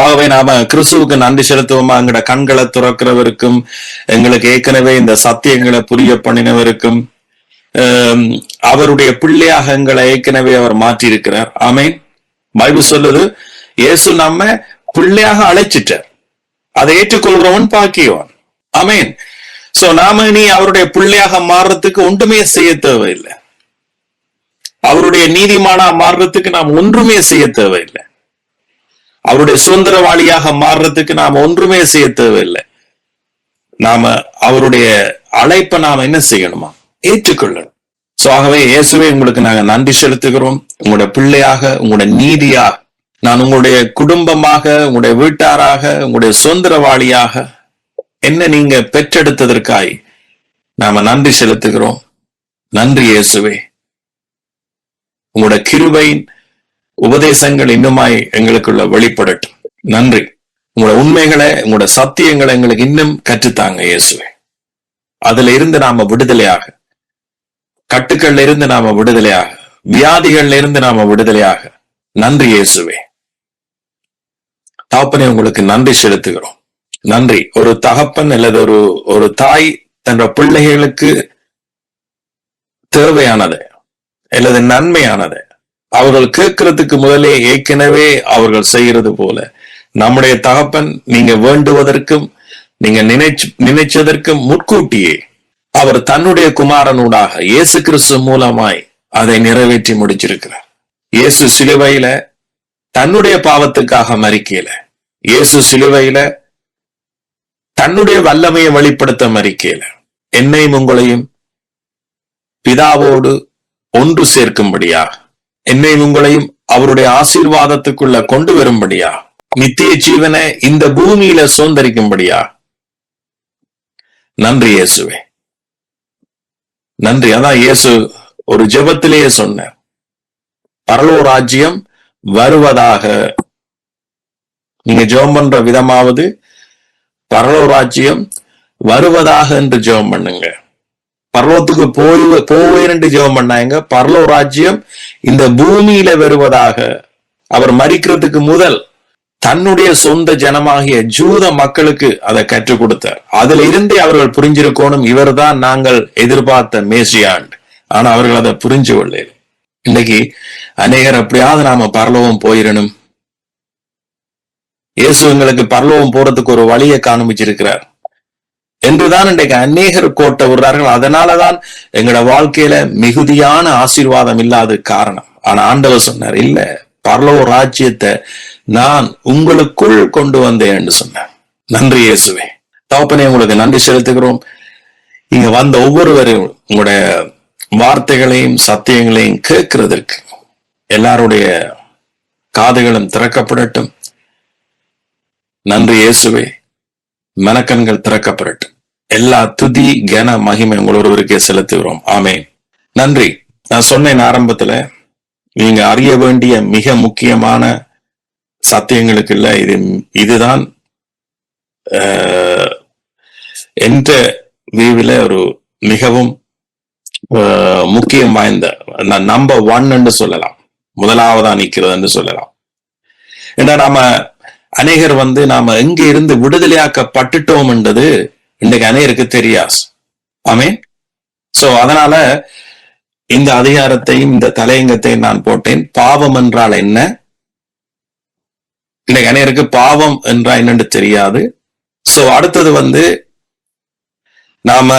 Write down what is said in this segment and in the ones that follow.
ஆகவே நாம கிறிஸ்துவுக்கு நன்றி செலுத்துவோமா? எங்கட கண்களை துறக்கிறவருக்கும், எங்களுக்கு ஏற்கனவே இந்த சத்தியங்களை புரிய பண்ணினவருக்கும், அவருடைய பிள்ளையாக எங்களை ஏற்கனவே அவர் மாற்றி இருக்கிறார். ஆமேன். பைபிள் சொல்லுது, இயேசு நம்ம பிள்ளையாக அழைச்சிட்டார். அதை ஏற்றுக்கொள்றவன் பாக்கியவான். ஆமேன். சோ நாம இனி அவருடைய பிள்ளையாக மாறுறதுக்கு ஒன்றுமே செய்ய தேவையில்லை. அவருடைய நீதிமானா மாறுறதுக்கு நாம் ஒன்றுமே செய்ய தேவையில்லை. அவருடைய சுதந்திரவாளியாக மாறுறதுக்கு நாம் ஒன்றுமே செய்ய தேவையில்லை. நாம அவருடைய அழைப்பை நாம என்ன செய்யணுமா? ஏற்றுக்கொள்ளணும். சோ ஆகவே இயேசுவே உங்களுக்கு நாங்க நன்றி செலுத்துகிறோம். உங்களுடைய பிள்ளையாக, உங்களுடைய நீதியாக, நான் உங்களுடைய குடும்பமாக, உங்களுடைய வீட்டாராக, உங்களுடைய சுதந்திரவாளியாக என்ன நீங்க பெற்றெடுத்ததற்காய் நாம நன்றி செலுத்துகிறோம். நன்றி இயேசுவே. உங்களுடைய கிருபையின் உபதேசங்கள் இன்னுமாய் எங்களுக்குள்ள வெளிப்படட்டும். நன்றி. உங்களோட உண்மைகளை, உங்களோட சத்தியங்களை எங்களுக்கு இன்னும் கற்றுத்தாங்க இயேசுவே. அதுல இருந்து நாம விடுதலையாக, கட்டுக்கள்ல இருந்து நாம விடுதலையாக, வியாதிகள்ல இருந்து நாம விடுதலையாக. நன்றி இயேசுவே. தகப்பனே, உங்களுக்கு நன்றி செலுத்துகிறோம். நன்றி. ஒரு தகப்பன் அல்லது ஒரு தாய் தன் பிள்ளைகளுக்கு தேவையானது அல்லது நன்மையானது அவர்கள் கேட்கறதுக்கு முதலே ஏற்கனவே அவர்கள் செய்கிறது போல நம்முடைய தகப்பன் நீங்க வேண்டுவதற்கும் நீங்க நினைச்சதற்கும் முற்கூட்டியே அவர் தன்னுடைய குமாரனூடாக இயேசு கிறிஸ்து மூலமாய் அதை நிறைவேற்றி முடிச்சிருக்கிறார். இயேசு சிலுவையில தன்னுடைய பாவத்துக்காக மரிக்கல. இயேசு சிலுவையில தன்னுடைய வல்லமையை வெளிப்படுத்த மரிக்கல. என்னையும் உங்களையும் பிதாவோடு ஒன்று சேர்க்கும்படியா, என்னையும் உங்களையும் அவருடைய ஆசீர்வாதத்துக்குள்ள கொண்டு வரும்படியா, நித்திய ஜீவனை இந்த பூமியில சுதந்திரிக்கும்படியா. நன்றி இயேசுவே. நன்றி. அதான் இயேசு ஒரு ஜெபத்திலேயே சொன்னார், பரலோக ராஜ்யம் வருவதாக. நீங்க ஜெபம் பண்ற விதமாவது பரலோக ராஜ்யம் வருவதாக என்று ஜெபம் பண்ணுங்க. பரலோகத்துக்கு போவேன் ஜெபம் பண்ணாங்க. பரலோக ராஜ்யம் இந்த பூமியில வருவதாக. அவர் மரிக்கிறதுக்கு முதல் தன்னுடைய சொந்த ஜனமாகிய ஜூத மக்களுக்கு அதை கற்றுக் கொடுத்தார். அதுல இருந்தே அவர்கள் புரிஞ்சிருக்கணும், இவர்தான் நாங்கள் எதிர்பார்த்த மேசியாண்டு. ஆனா அவர்கள் அதை புரிஞ்சு கொள்ள. இன்னைக்கு அநேகர் அப்படியாவது நாம பரலோகம் போயிடணும், இயேசு எங்களுக்கு பரலோகம் போறதுக்கு ஒரு வழியை காண்பிச்சிருக்கிறார் என்றுதான் இன்றைக்கு அநேகர் கோட்டை விடுறார்கள். அதனாலதான் எங்களோட வாழ்க்கையில மிகுதியான ஆசீர்வாதம் இல்லாத காரணம். ஆனா ஆண்டவர் சொன்னார், இல்ல, பரலோக ராஜ்யத்தை நான் உங்களுக்குள் கொண்டு வந்தேன் என்று சொன்னார். நன்றி இயேசுவே. தகப்பனே, உங்களுக்கு நன்றி செலுத்துகிறோம். இங்க வந்த ஒவ்வொருவரையும் உங்களுடைய வார்த்தைகளையும் சத்தியங்களையும் கேட்கிறதற்கு எல்லாருடைய காதுகளும் திறக்கப்படட்டும். நன்றி இயேசுவே. மனக்கண்கள் திறக்கப்படட்டும். எல்லா துதி கன மகிமை உங்களொருவருக்கே செலுத்துகிறோம். ஆமென். நன்றி. நான் சொன்னேன் ஆரம்பத்துல, நீங்க அறிய வேண்டிய மிக முக்கியமான சத்தியங்களுக்கு இல்ல, இதுதான் என்ற வீவில ஒரு மிகவும் முக்கியம் வாய்ந்த நம்பர் 1 என்று சொல்லலாம், முதலாவதா நிக்கிறது என்று சொல்லலாம். ஏன்னா நாம அநேகர் நாம எங்க இருந்து விடுதலையாக்கப்பட்டுட்டோம் என்றது இன்றைக்கு அநேகருக்கு தெரியாது. ஆமென். சோ அதனால இந்த அதிகாரத்தையும் இந்த தலையங்கத்தையும் நான் போட்டேன். பாவம் என்றால் என்ன? இன்னைக்கு அநேகருக்கு பாவம் என்றால் என்னன்னு தெரியாது. சோ அடுத்தது நாம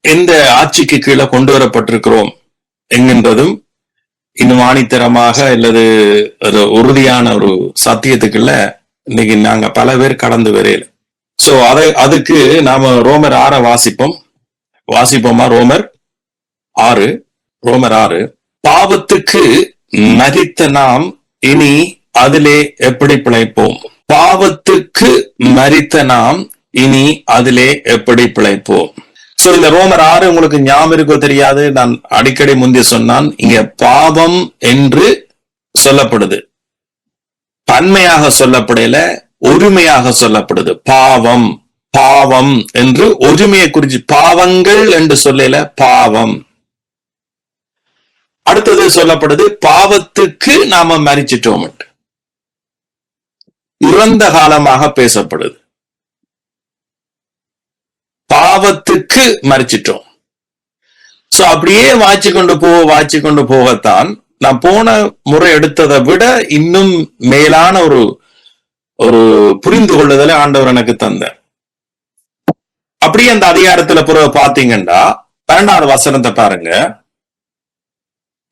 எந்த ஆட்சிக்கு கீழே கொண்டு வரப்பட்டிருக்கிறோம் என்கின்றதும் இன்னும் ஆணித்தரமாக அல்லது ஒரு உறுதியான ஒரு சத்தியத்துக்குள்ள இன்னைக்கு நாங்க பல பேர் கடந்து வரையில. சோ அதுக்கு நாம ரோமர் 6 வாசிப்போமா? ரோமர் 6. பாவத்துக்கு மரித்த நாம் இனி அதிலே எப்படி பிழைப்போம்? பாவத்துக்கு மரித்த நாம் இனி அதிலே எப்படி பிழைப்போம்? சோ இந்த ரோமர் 6 உங்களுக்கு ஞாபகம் இருக்கோ தெரியாது, நான் அடிக்கடி முந்தைய சொன்னான். இங்க பாவம் என்று சொல்லப்படுது, பன்மையாக சொல்லப்படல, ஒருமையாக சொல்லப்படுது. பாவம் பாவம் என்று ஒருமையை குறிச்சு, பாவங்கள் என்று சொல்லல, பாவம். அடுத்தது சொல்லப்படுது, பாவத்துக்கு நாம மரிச்சிட்டோம். இறந்த காலமாக பேசப்படுது. பாவத்துக்கு மறிச்சிட்டோம். சோ அப்படியே வாய்ச்சி கொண்டு போகத்தான் நான் போன முறை எடுத்ததை விட இன்னும் மேலான ஒரு புரிந்து கொள்ளுதலை ஆண்டவர் எனக்கு தந்தார். அப்படியே அந்த அதிகாரத்துல பிறகு பாத்தீங்கன்னா 12வது வசனத்தை பாருங்க.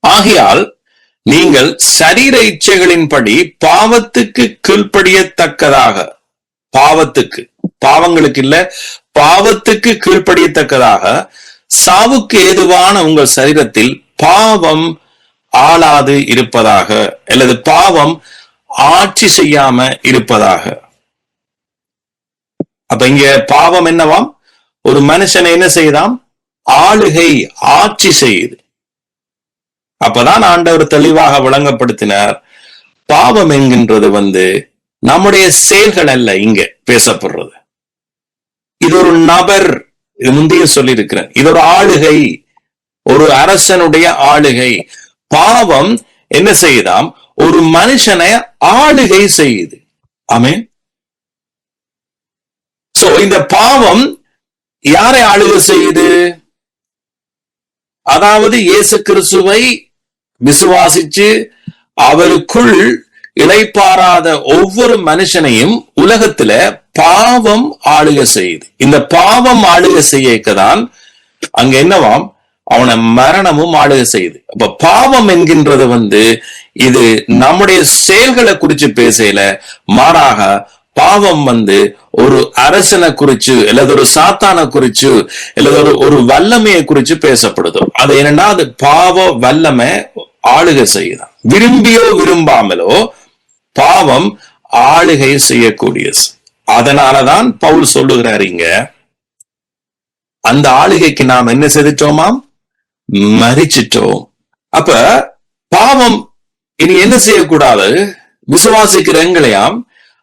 ஆகையால் நீங்கள் சரீர இச்சைகளின்படி பாவத்துக்கு கீழ்ப்படியத்தக்கதாக, பாவங்களுக்கு இல்ல, பாவத்துக்கு கீழ்ப்படியத்தக்கதாக சாவுக்கு ஏதுவான உங்கள் சரீரத்தில் பாவம் ஆளாது இருப்பதாக, அல்லது பாவம் ஆட்சி செய்யாம இருப்பதாக. அப்ப இங்க பாவம் என்னவாம்? ஒரு மனுஷனை என்ன செய்தாம்? ஆளுகை, ஆட்சி செய்யுது. அப்பதான் ஆண்டவர் தெளிவாக விளங்கப்படுத்தினார், பாவம் என்கின்றது நம்முடைய செயல்கள் அல்ல இங்க பேசப்படுறது. இது ஒரு நபர், இது முந்தைய சொல்லி இருக்கிறேன், இது ஒரு ஆளுகை, ஒரு அரசனுடைய ஆளுகை. பாவம் என்ன செய்யுதாம்? ஒரு மனுஷனை ஆளுகை செய்யுது. ஆமென். சோ இந்த பாவம் யாரை ஆளுகை செய்யுது? அதாவது இயேசு கிறிஸ்துவை விசுவாசிச்சு அவருக்குள் இளைப்பாராத ஒவ்வொரு மனுஷனையும் உலகத்துல பாவம் ஆளுகை செய்யுது. இந்த பாவம் ஆளுகை செய்யதான் அங்க என்னவாம்? அவனை மரணமும் ஆளுகை செய்யுது. அப்ப பாவம் என்கின்றது இது நம்முடைய செயல்களை குறிச்சு பேசல, மாறாக பாவம் ஒரு அரசனை குறிச்சு அல்லது ஒரு சாத்தானை குறிச்சு அல்லது ஒரு வல்லமையை குறிச்சு பேசப்படுது. அது என்னன்னா, அது பாவ வல்லமை ஆளுகை செய்யுதான். விரும்பியோ விரும்பாமலோ பாவம் ஆளுகை செய்யக்கூடியது. அதனாலதான் பவுல் சொல்லுகிறார் இங்க, அந்த ஆளுகைக்கு நாம் என்ன செய்துட்டோமாம்? மரிச்சிட்டோம். அப்ப பாவம் இனி என்ன செய்யக்கூடாது? விசுவாசிக்கிற எங்களையாம்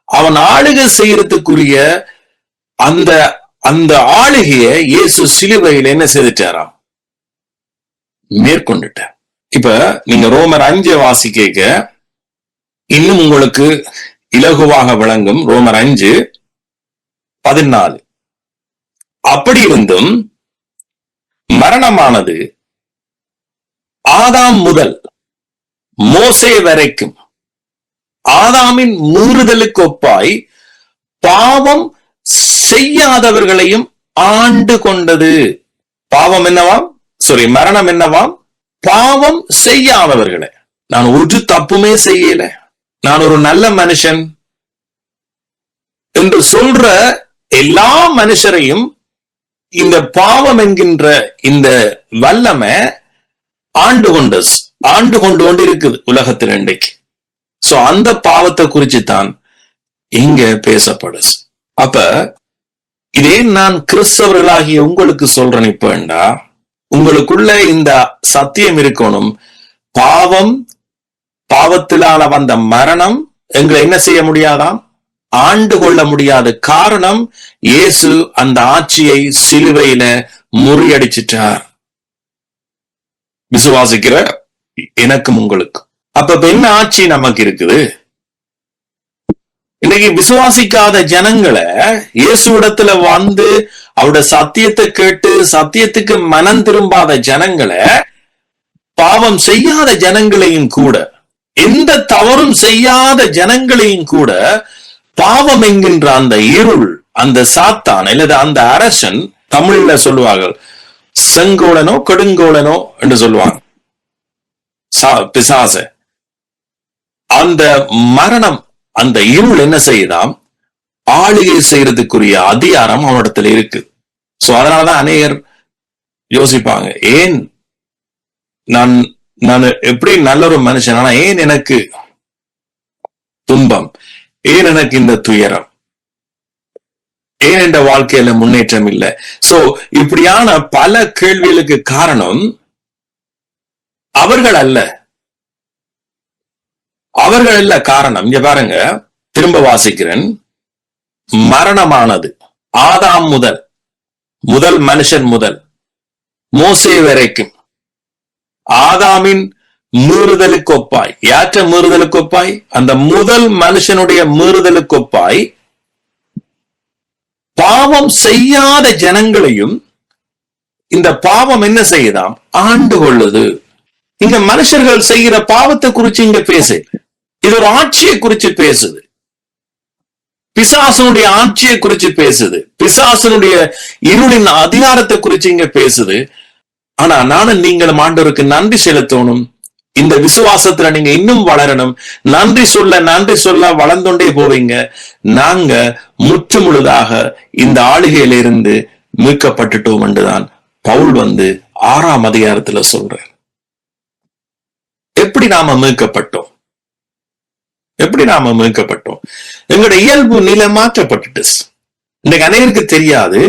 அவன் ஆளுகை செய்யறதுக்குரிய அந்த ஆளுகைய இயேசு சிலுவையில் என்ன செய்துட்டாராம்? மேற்கொண்டுட்ட. இப்ப நீங்க ரோமர் 5 வாசிக்க இன்னும் உங்களுக்கு இலகுவாக விளங்கும். ரோமர் 5:14. அப்படி இருந்தும் மரணமானது ஆதாம் முதல் மோசே வரைக்கும் ஆதாமின் மூறுதலுக்கு ஒப்பாய் பாவம் செய்யாதவர்களையும் ஆண்டு கொண்டது. பாவம் என்னவாம்? மரணம் என்னவாம்? பாவம் செய்யாதவர்களை. நான் ஒரு தப்புமே செய்யல, நான் ஒரு நல்ல மனுஷன் என்று சொல்ற எல்லா மனுஷரையும் இந்த பாவம் என்கின்ற இந்த வல்லமை ஆண்டு கொண்டு இருக்குது உலகத்தில் இன்றைக்கு. சோ அந்த பாவத்தை குறிச்சு தான் இங்க பேசப்படுது. அப்ப இதே நான் கிறிஸ்தவர்களாகிய உங்களுக்கு சொல்றேன். இப்பண்டா உங்களுக்குள்ள இந்த சத்தியம் இருக்கணும். பாவத்திலான வந்த மரணம் எங்களை என்ன செய்ய முடியாதாம்? ஆண்டு கொள்ள முடியாது. காரணம், இயேசு அந்த ஆட்சியை சிலுவையில முறியடிச்சிட்டார். விசுவாசிக்கிற எனக்கும் உங்களுக்கு. அப்ப என்ன ஆட்சி நமக்கு இருக்குது? இன்னைக்கு விசுவாசிக்காத ஜனங்களை இயேசுவிடத்துல அவருடைய சத்தியத்தை கேட்டு சத்தியத்துக்கு மனம் திரும்பாத ஜனங்களை, பாவம் செய்யாத ஜனங்களையும் கூட, எந்த தவறும் செய்யாத ஜனங்களையும் கூட பாவம் என்கின்ற அந்த இருள், அந்த சாத்தான் அல்லது அந்த அரசன், தமிழ்ல சொல்லுவார்கள் செங்கோலனோ கொடுங்கோலனோ என்று சொல்லுவாங்க, பிசாச. அந்த மரணம், அந்த இருள் என்ன செய்யுதாம்? ஆளுகை செய்யறதுக்குரிய அதிகாரம் அவனிடத்துல இருக்கு. சோ அதனாலதான் அநேகர் யோசிப்பாங்க, ஏன் நான் எப்படி நல்ல ஒரு மனுஷன், ஆனா ஏன் எனக்கு துன்பம், ஏன் எனக்கு இந்த துயரம், ஏன் என்ற வாழ்க்கையில முன்னேற்றம் இல்லை? சோ இப்படியான பல கேள்விகளுக்கு காரணம் அவர்கள் அல்ல காரணம். இங்க பாருங்க, திரும்ப வாசிக்கிறேன். மரணமானது ஆதாம் முதல் மனுஷன் முதல் மோசே வரைக்கும், ஆதாமின் மீறுதலுக்கு ஒப்பாய். யாற்ற மீறுதலுக்கு ஒப்பாய்? அந்த முதல் மனுஷனுடைய மீறுதலுக்கு ஒப்பாய் பாவம் செய்யாத ஜனங்களையும் இந்த பாவம் என்ன செய்யுதாம்? ஆண்டு கொள்ளுது. இங்க மனுஷர்கள் செய்கிற பாவத்தை குறிச்சு இங்க பேசு. இது ஒரு ஆட்சியை குறிச்சு பேசுது. பிசாசனுடைய ஆட்சியை குறிச்சு பேசுது. பிசாசனுடைய இருளின் அதிகாரத்தை குறிச்சு இங்க பேசுது. ஆனா நானும் நீங்களும் ஆண்டவருக்கு நன்றி செலுத்தணும். இந்த விசுவாசத்துல நீங்க இன்னும் வளரணும். நன்றி சொல்ல வளர்ந்தோண்டே போவீங்க. நாங்க முற்று முழுதாக இந்த ஆளுகையிலிருந்து மீட்கப்பட்டுட்டோம் என்றுதான் பவுல் 6ஆம் அதிகாரத்துல சொல்றார். எப்படி நாம மீட்கப்பட்டோம்? எங்களோட இயல்பு நிலை மாற்றப்பட்டுட்டு. இன்னைக்கு அநேகருக்கு தெரியாது.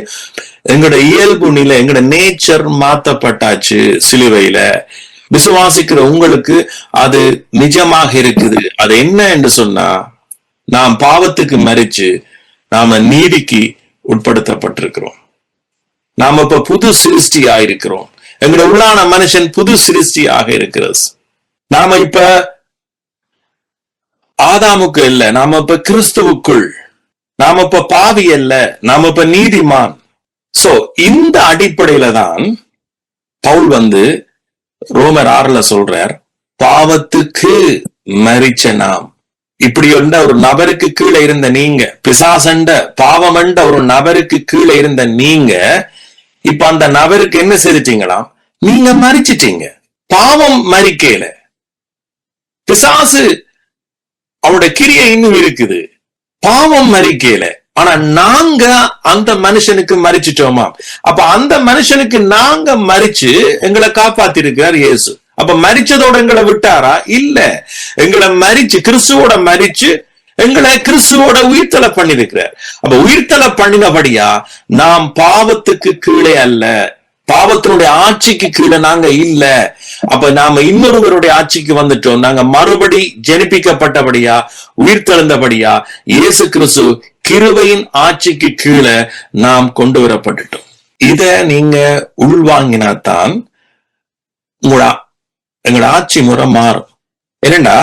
எங்களோட இயல்பு நிலை, எங்களோட நேச்சர் மாற்றப்பட்டாச்சு சிலுவையில. விசுவாசிக்கிற உங்களுக்கு அது நிஜமாக இருக்குது. அது என்ன என்று சொன்னா, நாம் பாவத்துக்கு மரிச்சு நாம நீதிக்கு உட்படுத்தப்பட்டிருக்கிறோம். நாம இப்ப புது சிருஷ்டி ஆயிருக்கிறோம். எங்களோட உள்ளான மனுஷன் புது சிருஷ்டியாக இருக்கிறது. நாம இப்ப ஆதாமுக்கு இல்ல, நாம இப்ப கிறிஸ்துவுக்குள். நாம இப்ப பாவி அல்ல, நாம இப்ப நீதிமான். சோ இந்த அடிப்படையில தான் பவுல் ரோமர் 6ல சொல்றார், பாவத்துக்கு மரிச்ச நாம். இப்படி ஒரு நபருக்கு கீழே இருந்த நீங்க, பிசாசண்ட பாவமண்ட ஒரு நபருக்கு கீழே இருந்த நீங்க, இப்ப அந்த நபருக்கு என்ன செஞ்சிட்டீங்களாம்? நீங்க மரிச்சிட்டீங்க. பாவம் மரிக்கல, பிசாசு அவருடைய கிரியை இன்னும் இருக்குது. பாவம் மரிக்கல, ஆனா நாங்க அந்த மனுஷனுக்கு மரிச்சிட்டோமா? அப்ப அந்த மனுஷனுக்கு நாங்க மரிச்சு எங்களை காப்பாத்தி இருக்கிறார் இயேசு. அப்ப மரிச்சதோட எங்களை விட்டாரா? இல்ல, எங்களை மரிச்சு கிறிஸ்துவோட மரிச்சு எங்களை கிறிஸ்துவோட உயிர்த்தலை பண்ணிருக்கிறார். அப்ப உயிர்த்தலை பண்ணினபடியா நாம் பாவத்துக்கு கீழே அல்ல, பாவத்தினுடைய ஆட்சிக்கு கீழே நாங்க இல்ல. அப்ப நாம இன்னொருவருடைய ஆட்சிக்கு வந்துட்டோம். நாங்க மறுபடி ஜெனிப்பிக்கப்பட்டபடியா, உயிர்த்தெழுந்தபடியா இயேசு கிறிஸ்து கிருபையின் ஆட்சிக்கு கீழே நாம் கொண்டு வரப்பட்டுட்டோம். இத நீங்க உள்வாங்கினாத்தான் எங்களோட ஆட்சி முறை மாறும். என்னடா,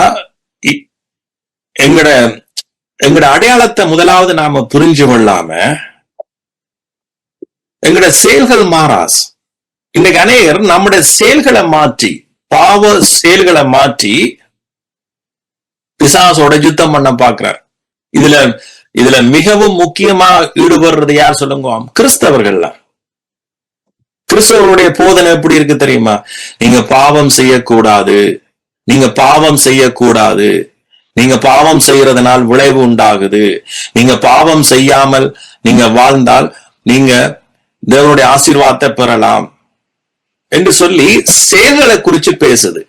எங்கட அடையாளத்தை முதலாவது நாம புரிஞ்சு கொள்ளாம எங்கட செயல்கள் மாறாஸ். இன்னைக்கு அநேகர் நம்முடைய செயல்களை மாற்றி, பாவ செயல்களை மாற்றி பிசாசோட யுத்தம் பண்ண பாக்குறார். இதுல மிகவும் முக்கியமா ஈடுபடுறது யார் சொல்லுங்க? கிறிஸ்தவர்கள். கிறிஸ்தவர்களுடைய போதனை எப்படி இருக்கு தெரியுமா? நீங்க பாவம் செய்யக்கூடாது, நீங்க பாவம் செய்யக்கூடாது, நீங்க பாவம் செய்யறதுனால் விளைவு உண்டாகுது, நீங்க பாவம் செய்யாமல் நீங்க வாழ்ந்தால் நீங்க தேவனுடைய ஆசீர்வாதத்தை பெறலாம் என்று சொல்லி செயல்களை குறிச்சு பேசுது.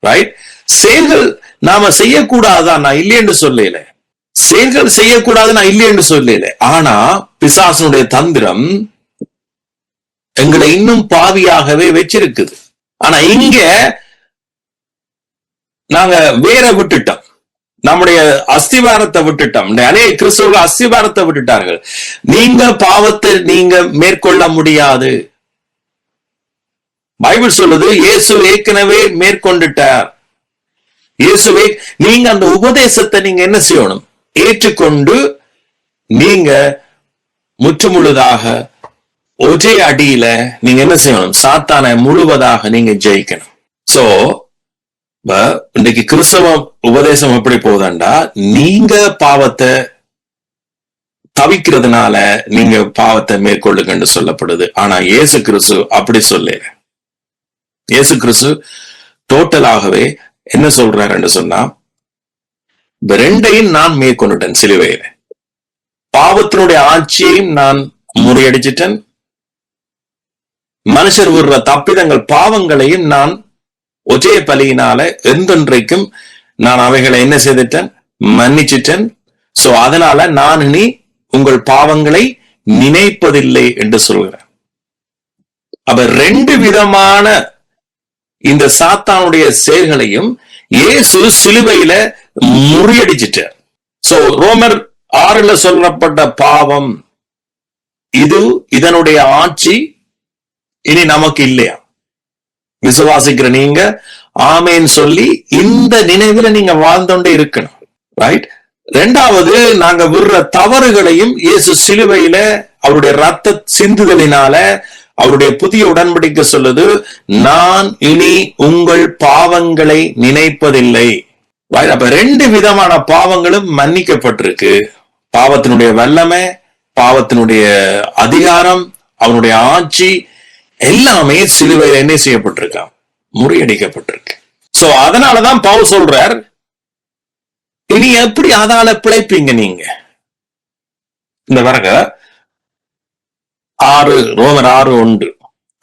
ரைட்? செயல்கள் நாம செய்யக்கூடாதான், நான் இல்லையென்று சொல்லல. செயல்கள் செய்யக்கூடாது, நான் இல்லையென்று சொல்லல. ஆனா பிசாசனுடைய தந்திரம் எங்களை இன்னும் பாவியாகவே வச்சிருக்குது. ஆனா இங்க நாங்க வேற விட்டுட்டோம், நம்முடைய அஸ்திவாரத்தை விட்டுட்டோம். அநேக கிறிஸ்தவர்கள் அஸ்திவாரத்தை விட்டுட்டார்கள். நீங்க பாவத்தை நீங்க மேற்கொள்ள முடியாது. பைபிள் சொல்லுது, இயேசு ஏற்கனவே மேற்கொண்டுட்டார். இயேசுவே, நீங்க அந்த உபதேசத்தை நீங்க என்ன செய்யணும்? ஏற்றுக்கொண்டு நீங்க முற்றுமுழுதாக ஒரே அடியில நீங்க என்ன செய்யணும்? சாத்தானை முழுவதாக நீங்க ஜெயிக்கணும். சோ இன்னைக்கு கிறிஸ்தவ உபதேசம் எப்படி போகுதாண்டா, நீங்க பாவத்தை தவிக்கிறதுனால நீங்க பாவத்தை மேற்கொள்ளுங்கன்னு சொல்லப்படுது. ஆனா இயேசு கிறிஸ்து அப்படி சொல்ல. இயேசு கிறிஸ்து டோட்டலாகவே என்ன சொல்றாருன்னு சொன்னா, ரெண்டையும் நான் மேற்கொண்டுட்டேன் சிலுவையில. பாவத்தினுடைய ஆட்சியையும் நான் முறியடிச்சிட்டேன், மனுஷர் விடுற தப்பிதங்கள் பாவங்களையும் நான் ஒரே பலியினால என்றென்றைக்கும் நான் அவைகளை என்ன செய்துட்டேன்? மன்னிச்சிட்டேன். சோ அதனால நான் இனி உங்கள் பாவங்களை நினைப்பதில்லை என்று சொல்கிறேன். அப்ப ரெண்டு விதமான இந்த சாத்தானுடைய செயல்களையும் இயேசு சிலுவையில முறியடிச்சிட்டார். சோ ரோமர் 6ல சொல்லப்பட்ட பாவம் இது, இதனுடைய ஆட்சி இனி நமக்கு இல்லையா? விசுவாசிக்கிற நீங்க ஆமேன்னு சொல்லி இந்த நினைவுல நீங்க வாழ்ந்தோண்டே இருக்கணும். ரைட். ரெண்டாவது, நாங்க விடுற தவறுகளையும் இயேசு சிலுவையில அவருடைய ரத்த சிந்துதலினால அவருடைய புதிய உடன்படிக்கை சொல்லுது, நான் இனி உங்கள் பாவங்களை நினைப்பதில்லை. அப்ப 2 விதமான பாவங்களும் மன்னிக்கப்பட்டிருக்கு. பாவத்தினுடைய வல்லமை, பாவத்தினுடைய அதிகாரம், அவனுடைய ஆட்சி எல்லாமே சிலுவையில் என்ன செய்யப்பட்டிருக்கான்? முறியடிக்கப்பட்டிருக்கு. சோ அதனாலதான் பவுல் சொல்றார், இனி எப்படி அதால பிழைப்பீங்க நீங்க? இந்த வரக ரோமர் 6:1,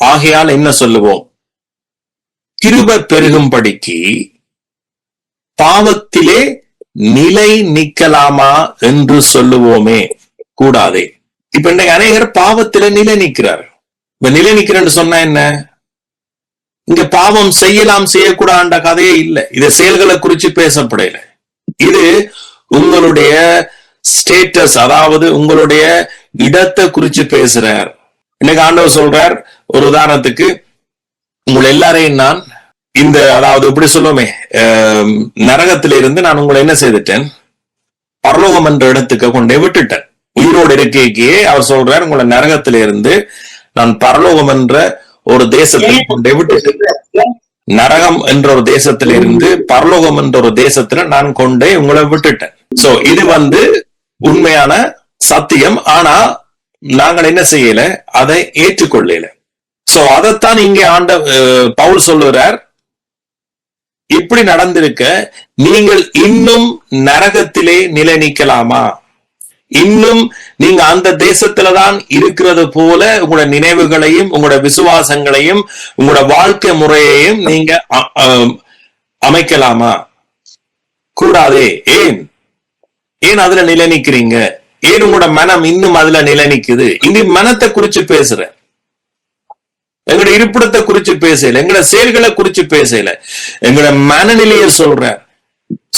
ஆகையால் என்ன சொல்லுவோம்? கிருபை பெருகும்படிக்கு பாவத்திலே நிலை நிக்கலாமா என்று சொல்லுவோமே, கூடாதே. இப்ப இன்னைக்கு அநேகர் பாவத்தில நிலை நிற்கிறார். இப்ப நிலை நிக்கிறேன்னு சொன்னா என்ன? இங்க பாவம் செய்யலாம் செய்யக்கூடாத கதையே இல்லை. இது செயல்களை குறிச்சு பேசப்படல. இது உங்களுடைய ஸ்டேட்டஸ், அதாவது உங்களுடைய இடத்தை குறிச்சு பேசுறார். இன்னைக்கு ஆண்டவர் சொல்றார், ஒரு உதாரணத்துக்கு, உங்களை எல்லாரையும் நான் இந்த, அதாவது இப்படி சொல்லுவோமே, நரகத்திலிருந்து நான் உங்களை என்ன செய்துட்டேன்? பரலோகம் என்ற இடத்துக்கு கொண்டே விட்டுட்டேன். உயிரோடு இருக்கைக்கே அவர் சொல்றார், உங்களை நரகத்திலிருந்து நான் பரலோகம் என்ற ஒரு தேசத்தை கொண்டே விட்டுட்டேன். நரகம் என்ற ஒரு தேசத்திலிருந்து பரலோகம் என்ற ஒரு தேசத்துல நான் கொண்டே உங்களை விட்டுட்டேன். சோ இது உண்மையான சத்தியம். ஆனா நாங்கள் என்ன செய்யல? அதை ஏற்றுக்கொள்ளல. சோ அதைத்தான் இங்கே பவுல் சொல்லுறார், இப்படி நடந்திருக்க நீங்கள் இன்னும் நரகத்திலே நிலை நிக்கலாமா? இன்னும் நீங்க அந்த தேசத்துலதான் இருக்கிறது போல உங்களோட நினைவுகளையும் உங்களோட விசுவாசங்களையும் உங்களோட வாழ்க்கை முறையையும் நீங்க அமைக்கலாமா? கூடாதே. ஏன் அதுல நிலை நிக்கிறீங்க? ஏன் உங்களோட மனம் இன்னும் அதுல நிலை நிக்குது? இங்க மனத்தை குறிச்சு பேசுற, எங்களோட இருப்பிடத்தை குறிச்சு பேசல, எங்களோட செயல்களை குறிச்சு பேசல, எங்களோட மனநிலையை சொல்ற.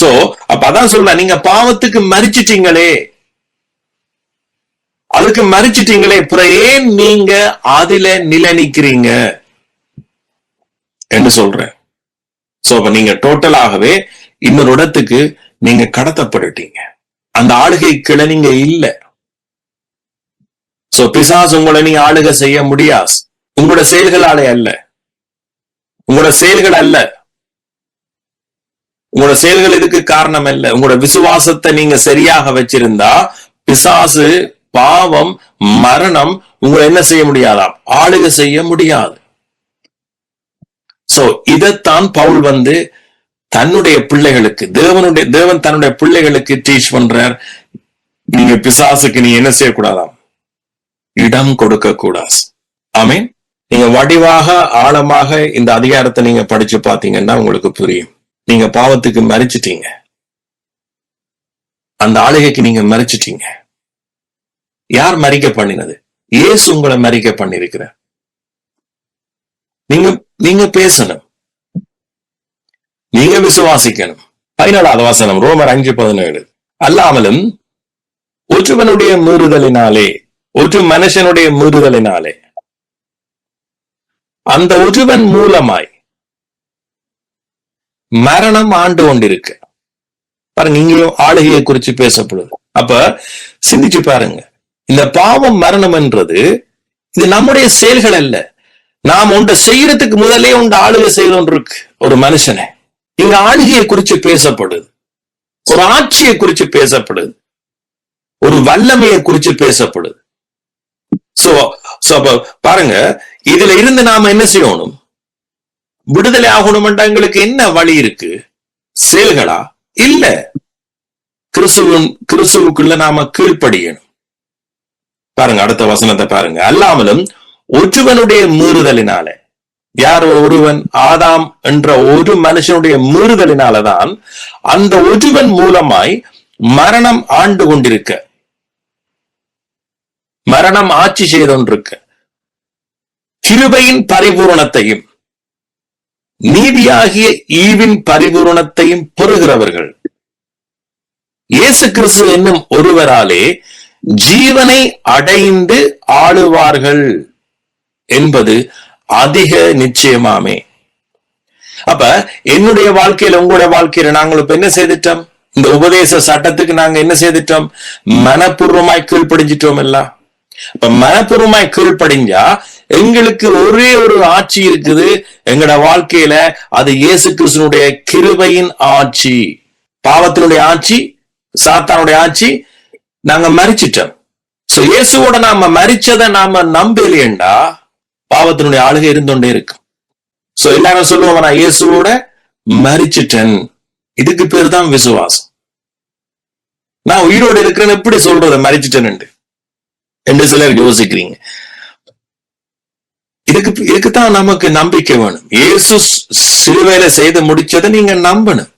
சோ அப்ப அதான் சொல்ற, நீங்க பாவத்துக்கு மரிச்சிட்டீங்களே, அதுக்கு மரிச்சிட்டீங்களே, அப்புறம் ஏன் நீங்க அதுல நிலை நிக்கிறீங்க என்று சொல்ற. சோ அப்ப நீங்க டோட்டலாகவே இன்னொரு இடத்துக்கு நீங்க கடத்தப்பட்டுட்டீங்க. அந்த ஆளுகைக்குள்ள நீங்க இல்ல. சோ பிசாசு உங்களை நீங்க ஆளுகை செய்ய முடியாது. உங்களோட செயல்களாலே அல்ல, உங்களோட செயல்கள் அல்ல, உங்களோட செயல்கள் இதுக்கு காரணம் அல்ல. உங்களோட விசுவாசத்தை நீங்க சரியாக வச்சிருந்தா பிசாசு, பாவம், மரணம் உங்களை என்ன செய்ய முடியாதாம்? ஆளுகை செய்ய முடியாது. சோ இதைத்தான் பவுல் தன்னுடைய பிள்ளைகளுக்கு, தேவன் தன்னுடைய பிள்ளைகளுக்கு டீச் பண்றார். நீங்க பிசாசுக்கு நீ என்ன செய்யக்கூடாதாம்? இடம் கொடுக்க கூடாது. ஆமீன். நீங்க வடிவாக ஆழமாக இந்த அதிகாரத்தை நீங்க படிச்சு பாத்தீங்கன்னா உங்களுக்கு புரியும். நீங்க பாவத்துக்கு மரிச்சிட்டீங்க, அந்த ஆளுகைக்கு நீங்க மரிச்சிட்டீங்க. யார் மரிக்க பண்ணினது? இயேசு உங்களை மரிக்க பண்ணிருக்கிற. நீங்க பேசணும், நீங்க விசுவாசிக்கணும். 14வது வசனம், ரோமர் 5:17, அல்லாமலும் ஒருவனுடைய மீறுதலினாலே, ஒரு மனுஷனுடைய மீறுதலினாலே, அந்த ஒருவன் மூலமாய் மரணம் ஆண்டு கொண்டிருக்கு. பாருங்க, இங்கேயும் ஆளுகையை குறிச்சு பேசப்படுது. அப்ப சிந்திச்சு பாருங்க, இந்த பாவம் மரணம் என்றது இது நம்முடைய செயல்கள் அல்ல. நாம் ஒன்றை செய்யறதுக்கு முதலே ஆளுகை செய்யணும் இருக்கு ஒரு மனுஷனை. இங்க ஆளுகையை குறிச்சு பேசப்படுது, ஒரு ஆட்சியை குறிச்சு பேசப்படுது, ஒரு வல்லமையை குறிச்சு பேசப்படுது. பாருங்க, இதுல இருந்து நாம என்ன செய்யணும்? விடுதலை ஆகணும்ன்றா எங்களுக்கு என்ன வழி இருக்கு? செயல்களா? இல்ல, கிறிஸ்துவுக்குள்ள நாம கீழ்ப்படியணும். பாருங்க அடுத்த வசனத்தை பாருங்க. அல்லாமலும் ஒருவனுடைய மீறுதலினால, யார் ஒருவன்? ஆதாம் என்ற ஒரு மனுஷனுடைய மீறுதலினாலதான் அந்த ஒருவன் மூலமாய் மரணம் ஆண்டு கொண்டிருக்க, மரணம் ஆட்சி செய்தொன்றிருக்க, கிருபையின் பரிபூரணத்தையும் நீதியாகிய ஈவின் பரிபூரணத்தையும் பெறுகிறவர்கள் இயேசு கிறிஸ்து என்னும் ஒருவராலே ஜீவனை அடைந்து ஆளுவார்கள் என்பது அதிக நிச்சயமாமே. அப்ப என்னுடைய வாழ்க்கையில உங்களுடைய வாழ்க்கையில நாங்கள் இப்ப என்ன செய்துட்டோம்? இந்த உபதேச சட்டத்துக்கு நாங்க என்ன செய்துட்டோம்? மனப்பூர்வமாய் கீழ்ப்படிஞ்சிட்டோம் எல்லாம். இப்ப மனப்பூர்வமாய் கீழ்ப்படிஞ்சா எங்களுக்கு ஒரே ஒரு ஆட்சி இருக்குது எங்கட வாழ்க்கையில, அது இயேசு கிறிஸ்துனுடைய கிருபையின் ஆட்சி. பாவத்தினுடைய ஆட்சி, சாத்தானுடைய ஆட்சி நாங்க மரிச்சிட்டோம். சோ இயேசுவோட நாம மரிச்சதை நாம நம்பலையேண்டா பாவத்தினுடைய ஆளுகை இருந்தோண்டே இருக்கு. சோ எல்லாரும் சொல்லுவாங்க, நான் இயேசுவோட மரிச்சிட்டேன். இதுக்கு பேர் தான் விசுவாசம். நான் உயிரோடு இருக்கிறேன்னு எப்படி சொல்றத மரிச்சிட்டேன் என்று சிலர் யோசிக்கிறீங்க. இதுக்குத்தான் நமக்கு நம்பிக்கை வேணும். இயேசு சிலுவையில செய்து முடிச்சதை நீங்க நம்பணும்.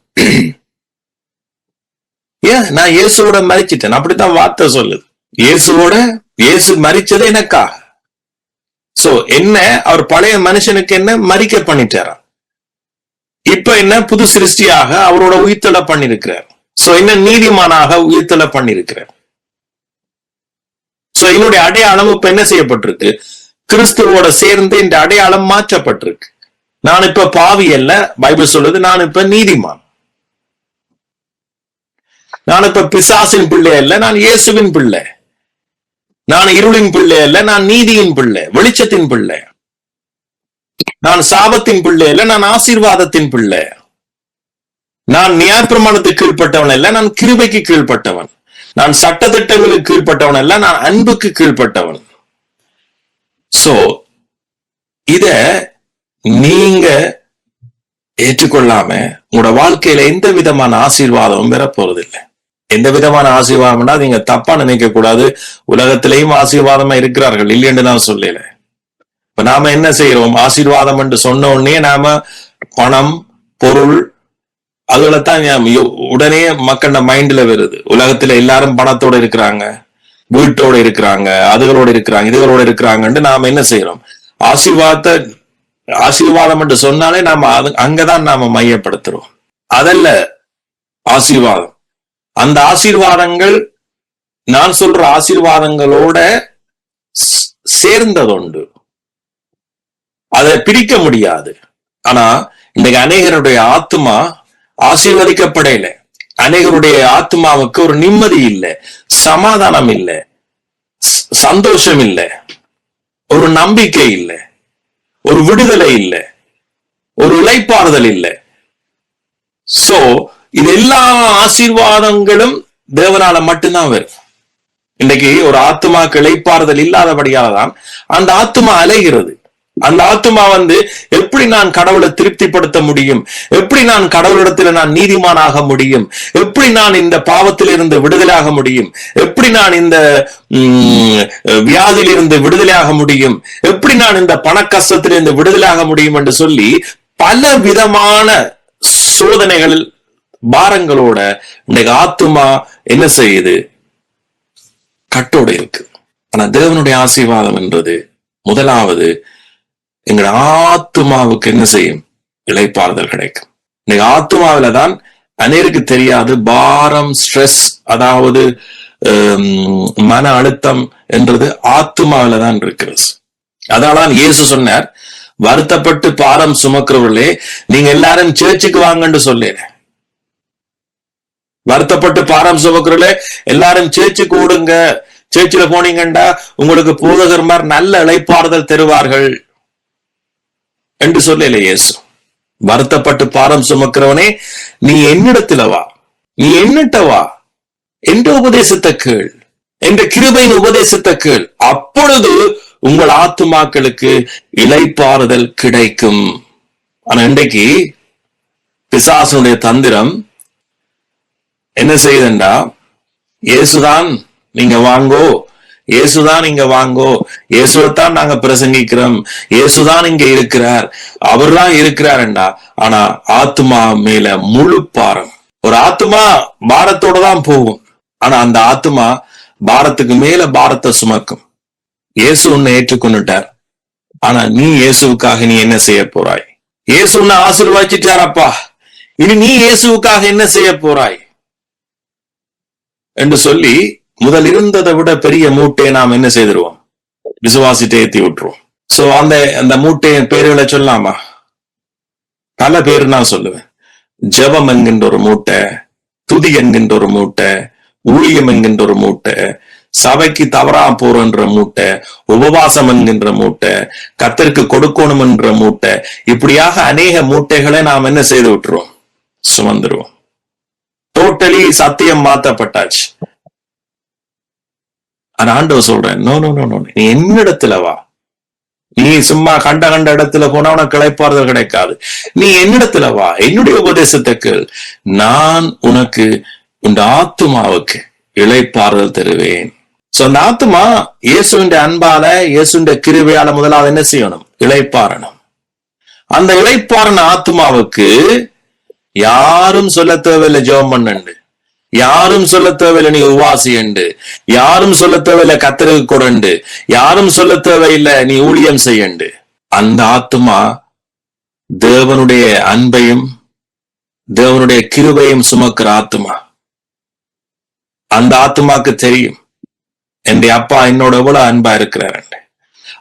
ஏன் நான் இயேசுவோட மரிச்சிட்டேன், அப்படித்தான் வார்த்தை சொல்லுது. இயேசு மரிச்சது எனக்காக. சோ என்ன, அவர் பழைய மனுஷனுக்கு என்ன மரிக்க பண்ணிட்டாரா, இப்ப என்ன புது சிருஷ்டியாக அவரோட உயிர்த்தெழ பண்ணிருக்கிறார். சோ என்ன நீதிமானாக உயிர்த்தெழ பண்ணிருக்கிறார். சோ என்னுடைய அடையாளம் இப்ப என்ன செய்யப்பட்டிருக்கு? கிறிஸ்துவோட சேர்ந்து இந்த அடையாளம் மாற்றப்பட்டிருக்கு. நான் இப்ப பாவி அல்ல, பைபிள் சொல்லுது. நான் இப்ப நீதிமான். நான் இப்ப பிசாசின் பிள்ளை அல்ல, நான் இயேசுவின் பிள்ளை. நான் இருளின் பிள்ளை அல்ல, நான் நீதியின் பிள்ளை, வெளிச்சத்தின் பிள்ளை. நான் சாபத்தின் பிள்ளை அல்ல, நான் ஆசீர்வாதத்தின் பிள்ளை. நான் நியாயப்பிரமாணத்துக்கு கீழ்பட்டவன் அல்ல, நான் கிருபைக்கு கீழ்பட்டவன். நான் சட்டத்திட்டங்களுக்கு கீழ்பட்டவன் அல்ல, நான் அன்புக்கு கீழ்பட்டவன். சோ இத நீங்க ஏற்றுக்கொள்ளாம உங்களோட வாழ்க்கையில எந்த விதமான ஆசீர்வாதமும் பெற போறதில்லை. எந்த விதமான ஆசீர்வாதம்னா நீங்க தப்பா நினைக்க கூடாது. உலகத்திலேயும் ஆசீர்வாதமா இருக்கிறார்கள், இல்லைன்னு நான் சொல்லல. இப்ப நாம என்ன செய்யறோம்? ஆசீர்வாதம் என்று சொன்ன உடனே நாம பணம், பொருள், அதுலதான் உடனே மக்களோட மைண்ட்ல வருது. உலகத்துல எல்லாரும் பணத்தோட இருக்கிறாங்க, வீட்டோட இருக்கிறாங்க, அதுகளோட இருக்கிறாங்க, இதுகளோட இருக்கிறாங்கன்னு நாம என்ன செய்யறோம்? ஆசீர்வாதம் என்று சொன்னாலே நாம அங்கதான் நாம மையப்படுத்துறோம். அதல்ல ஆசீர்வாதம். அந்த ஆசீர்வாதங்கள், நான் சொல்ற ஆசீர்வாதங்களோட சேர்ந்ததுண்டு, அதை பிரிக்க முடியாது. ஆனா இன்னைக்கு அநேகருடைய ஆத்மா ஆசீர்வதிக்கப்படல. அநேகருடைய ஆத்மாவுக்கு ஒரு நிம்மதி இல்லை, சமாதானம் இல்லை, சந்தோஷம் இல்லை, ஒரு நம்பிக்கை இல்லை, ஒரு விடுதலை இல்லை, ஒரு இளைப்பாறுதல் இல்லை. சோ இது எல்லா ஆசீர்வாதங்களும் தேவனால மட்டும்தான் வரும். இன்னைக்கு ஒரு ஆத்மாக்கு இளைப்பாறுதல் இல்லாதபடியால்தான் அந்த ஆத்மா அலைகிறது. அந்த ஆத்மா எப்படி நான் கடவுளை திருப்திப்படுத்த முடியும், எப்படி நான் கடவுளிடத்துல நான் நீதிமானாக முடியும், எப்படி நான் இந்த பாவத்திலிருந்து விடுதலையாக முடியும், எப்படி நான் இந்த வியாதியிலிருந்து விடுதலையாக முடியும், எப்படி நான் இந்த பண கஷ்டத்திலிருந்து விடுதலையாக முடியும் என்று சொல்லி பல விதமான சோதனைகள், பாரங்களோட இன்னைக்கு ஆத்மா என்ன செய்யுது? கட்டோடு இருக்கு. ஆனா தேவனுடைய ஆசீர்வாதம் என்றது முதலாவது எங்க ஆத்மாவுக்கு என்ன செய்யும்? இளைப்பாறுதல் கிடைக்கும். இன்னைக்கு ஆத்மாவில தான் அநேருக்கு தெரியாது பாரம், ஸ்ட்ரெஸ், அதாவது மன அழுத்தம் என்றது ஆத்மாவில தான் இருக்கிறது. அதனால்தான் இயேசு சொன்னார், வருத்தப்பட்டு பாரம் சுமக்கிறவர்களே நீங்க எல்லாரும் சேர்ச்சுக்கு வாங்கன்னு சொல்லேன். வருத்தப்பட்டு பாரம் சுமக்கிறவர்களே எல்லாரும் சேர்ச்சுக்கு ஓடுங்க, சேர்ச்சில போனீங்கண்டா உங்களுக்கு போதகர் மாதிரி நல்ல இளைப்பாறுதல் தருவார்கள் என்று சொல்லல இயேசு. வருத்தப்பட்டு பாரம் சுமக்கிறவனே நீ என்னிடத்துல வா, நீ என்னட்ட வா, என்ற உபதேசத்தை கேள், என்ற கிருபையின் உபதேசத்தை கேள், அப்பொழுது உங்கள் ஆத்துமாக்களுக்கு இளைப்பாறுதல் கிடைக்கும். ஆனா இன்றைக்கு பிசாசுடைய தந்திரம் என்ன செய்யுதுண்டா, இயேசுதான் நீங்க வாங்கோ, இயேசுதான் இங்க வாங்கோ, இயேசுதான் நாங்க பிரசங்கிக்கிறோம், இயேசுதான் இங்க இருக்கிறார், அவர்தான் இருக்கிறார்டா. ஆனா ஆத்மா மேல முழு பாரம். ஒரு ஆத்மா பாரத்தோட தான் போகும், ஆனா அந்த ஆத்மா பாரத்துக்கு மேல பாரத்தை சுமக்கும். இயேசு உன்னை ஏற்றுக்கொண்டுட்டார், ஆனா நீ இயேசுவுக்காக நீ என்ன செய்ய போறாய்? இயேசு உன்னை ஆசீர்வதிச்சிட்டாரப்பா, இனி நீ இயேசுவுக்காக என்ன செய்ய போறாய் என்று சொல்லி முதல் இருந்ததை விட பெரிய மூட்டையை நாம் என்ன செய்திருவோம்? விசுவாசிட்டு ஏத்தி விட்டுருவோம். சோ அந்த மூட்டையின் பேர்களை சொல்லாமா? பல பேர் நான் சொல்லுவேன், ஜெபம் என்கின்ற ஒரு மூட்டை, துதி என்கின்ற ஒரு மூட்டை, ஊழியம் என்கின்ற ஒரு மூட்டை, சபைக்கு தவறா போறன்ற மூட்டை, உபவாசம் என்கின்ற மூட்டை, கர்த்தருக்கு கொடுக்கணும் என்ற மூட்டை, இப்படியாக அநேக மூட்டைகளை நாம் என்ன செய்து விட்டுருவோம், சுமந்துருவோம். டோட்டலி சத்தியம் மாத்தப்பட்டாச்சு. ஆனா ஆண்டவர் சொல்றேன், நோ நோ நோ நோ, நீ என்னிடத்துல வா. நீ சும்மா கண்ட இடத்துல போனா உனக்கு கிடைப்பாறுதல் கிடைக்காது. நீ என்னிடத்துல வா, என்னுடைய உபதேசத்தை கேள், நான் உனக்கு உன் ஆத்துமாவுக்கு இளைப்பாறுதல் தருவேன். சோ அந்த ஆத்துமா இயேசுவின் அன்பால, இயேசுவின் கிருபையால முதலாவது என்ன செய்யணும், இளைப்பாறணும். அந்த இளைப்பாறன ஆத்துமாவுக்கு யாரும் சொல்ல தேவையில்லை ஜெபம் பண்ணு, யாரும் சொல்ல தேவையில்லை நீ உவாசி உண்டு, யாரும் சொல்ல தேவையில்லை கர்த்தருக்கு கொடு, யாரும் சொல்ல தேவையில்லை நீ ஊழியம் செய்யண்டு. அந்த ஆத்துமா தேவனுடைய அன்பையும் தேவனுடைய கிருபையும் சுமக்கிற ஆத்துமா. அந்த ஆத்துமாக்கு தெரியும் என் அப்பா என்னோட எவ்வளவு அன்பா இருக்கிறார்.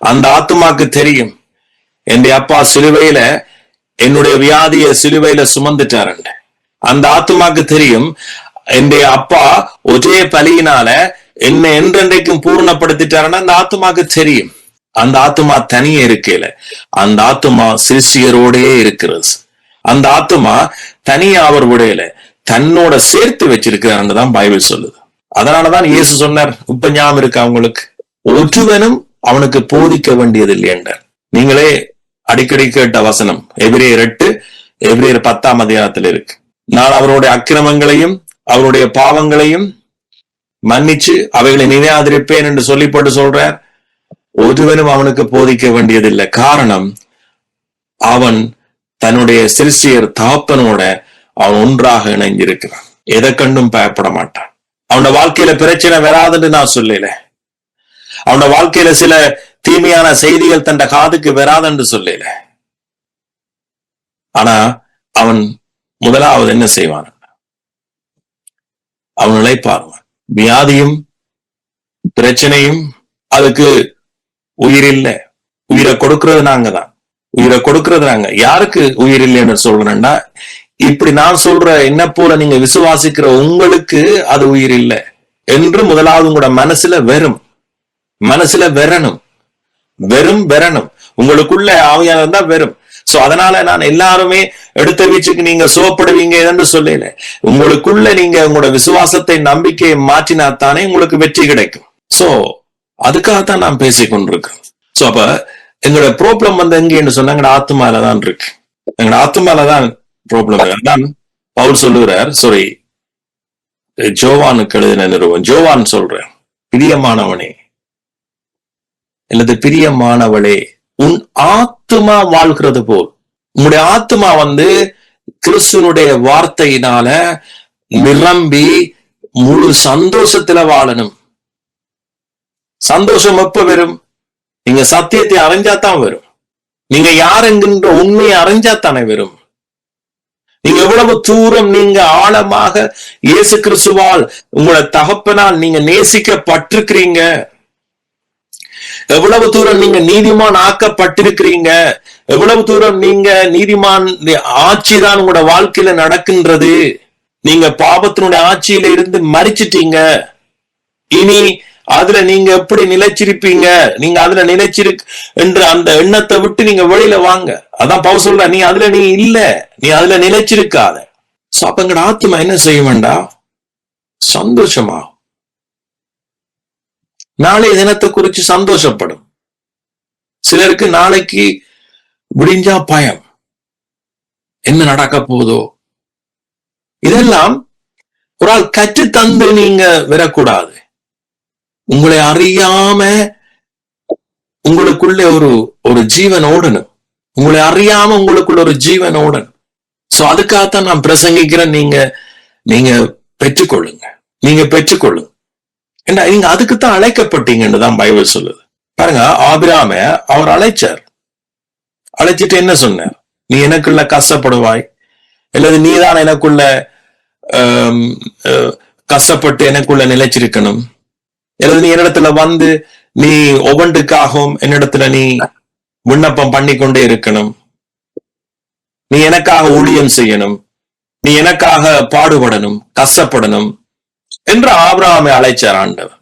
அந்த ஆத்துமாக்கு தெரியும் என் அப்பா சிலுவையில என்னுடைய வியாதிய சிலுவையில சுமந்துட்டாரு. அந்த ஆத்துமாக்கு தெரியும் என் அப்பா ஒரே பலியினால என்னை என்றென்றைக்கும் பூர்ணப்படுத்திட்டாருன்னா அந்த ஆத்துமாக்கு தெரியும். அந்த ஆத்துமா தனியே இருக்கல, அந்த ஆத்துமா சிருஷ்டியரோடே இருக்கிறது. அந்த ஆத்துமா தனியா அவர் விடையில தன்னோட சேர்த்து வச்சிருக்கிறாருன்னு தான் பைபிள் சொல்லுது. அதனாலதான் இயேசு சொன்னார், இப்ப ஞாபகம் இருக்கு அவங்களுக்கு, ஒருவனும் அவனுக்கு போதிக்க வேண்டியது இல்லை என்றார். நீங்களே அடிக்கடி கேட்ட வசனம் எபிரேயர் 8 எபிரேயர் 10ஆம் அதிகாரத்தில் இருக்கு. நான் அவருடைய அக்கிரமங்களையும் அவருடைய பாவங்களையும் மன்னிச்சு அவைகளை நினையாதிருப்பேன் என்று சொல்லிப்பட்டு சொல்றார். ஒருவனும் அவனுக்கு போதிக்க வேண்டியதில்லை. காரணம், அவன் தன்னுடைய சிருஷ்டியர் தாப்பனோட அவன் ஒன்றாக இணைஞ்சிருக்கிறான். எதை கண்டும் பயப்பட மாட்டான். அவனோட வாழ்க்கையில பிரச்சனை வராதுன்னு நான் சொல்லல, அவனோட வாழ்க்கையில சில தீமையான செய்திகள் தன் காதுக்கு வராதுன்னு சொல்லல. ஆனா அவன் முதலாவது என்ன செய்வான், அவன் இளைப்பாறுவான். வியாதியும் பிரச்சனையும் அதுக்கு உயிர் இல்லை, உயிரை கொடுக்கிறது நாங்க தான், உயிரை கொடுக்கிறது நாங்க. யாருக்கு உயிர் இல்லைன்னு சொல்றேன்னா, இப்படி நான் சொல்ற என்ன போல நீங்க விசுவாசிக்கிற உங்களுக்கு அது உயிர் இல்லை என்று முதலாவது உங்களோட மனசுல வரணும். உங்களுக்குள்ள ஆவியான இருந்தா வெறும். சோ அதனால நான் எல்லாருமே எடுத்த வீச்சுக்கு நீங்க சோப்படுவீங்க என்று சொல்லல. உங்களுக்குள்ள நீங்க உங்களோட விசுவாசத்தை நம்பிக்கையை மாற்றினாத்தானே உங்களுக்கு வெற்றி கிடைக்கும். சோ அதுக்காகத்தான் நான் பேசிக் கொண்டிருக்கேன். சோ அப்ப எங்களோட ப்ராப்ளம் வந்து எங்கன்னு சொன்னா எங்களோட ஆத்துமாலதான் இருக்கு. எங்களோட ஆத்துமாலதான் ப்ராப்ளம். அதான் பவுல் சொல்லுகிறார், சாரி ஜோவானுக்கு எழுதின நிறுவனம், ஜோவான் சொல்றேன், பிரியமானவனே அல்லது பிரியமானவளே, உன் ஆத்துமா வாழ்கிறது போல். உங்களுடைய ஆத்துமா வந்து கிறிஸ்துவனுடைய வார்த்தையினால நிரம்பி முழு சந்தோஷத்துல வாழணும். சந்தோஷம் எப்ப வரும்? நீங்க சத்தியத்தை அறிஞ்சாத்தான் வரும். நீங்க யார் என்கின்ற உண்மையை அறிஞ்சாத்தானே வரும். நீங்க எவ்வளவு தூரம் நீங்க ஆழமாக இயேசு கிறிஸ்துவால் உங்களோட தகப்பனால் நீங்க நேசிக்கப்பட்டிருக்கிறீங்க, எவ்வளவு தூரம் நீங்க நீதிமான் ஆக்கப்பட்டிருக்கிறீங்க, எவ்வளவு தூரம் நீங்க நீதிமான் ஆட்சிதான் உங்களோட வாழ்க்கையில நடக்கின்றது. நீங்க பாவத்தினுடைய ஆட்சியில இருந்து மறிச்சிட்டீங்க. இனி அதுல நீங்க எப்படி நிலைச்சிருப்பீங்க, நீங்க அதுல நிலைச்சிரு என்ற அந்த எண்ணத்தை விட்டு நீங்க வெளியில வாங்க. அதான் பவுல் சொல்ற, நீ அதுல நீ இல்ல, நீ அதுல நிலைச்சிருக்காத. அப்ப எங்கட ஆத்மா என்ன செய்ய வேண்டாம், சந்தோஷமா நாளைய தினத்தை குறிச்சு சந்தோஷப்படும். சிலருக்கு நாளைக்கு விடிஞ்சா பயம், என்ன நடக்க போதோ. இதெல்லாம் ஒரு ஆள் கற்று தந்து நீங்க வரக்கூடாது. உங்களை அறியாம உங்களுக்குள்ள ஒரு ஜீவன் ஓடணும். உங்களை அறியாம உங்களுக்குள்ள ஒரு ஜீவன் ஓடணும். சோ அதுக்காகத்தான் நான் பிரசங்கிக்கிறேன். நீங்க பெற்றுக்கொள்ளுங்க, நீங்க பெற்றுக்கொள்ளுங்க. ஏன்னா நீங்க அதுக்குத்தான் அழைக்கப்பட்டீங்கன்னு தான் பைபிள் சொல்லுது. பாருங்க, ஆபிரகாம அவர் அழைச்சிட்டு என்ன சொன்னார், நீ எனக்குள்ள கஷ்டப்படுவாய், அல்லது நீதான் எனக்குள்ள கஷ்டப்பட்டு எனக்குள்ள நிலைச்சிருக்கணும், அல்லது நீ என்னிடத்துல வந்து நீ ஒவ்வொன்றுக்காகவும் என்னிடத்துல நீ விண்ணப்பம் பண்ணி கொண்டே இருக்கணும். நீ எனக்காக ஊழியம் செய்யணும், நீ எனக்காக பாடுபடணும், கஷ்டப்படணும் என்று ஆபிரகாமை அழைச்சார் ஆண்டவர்.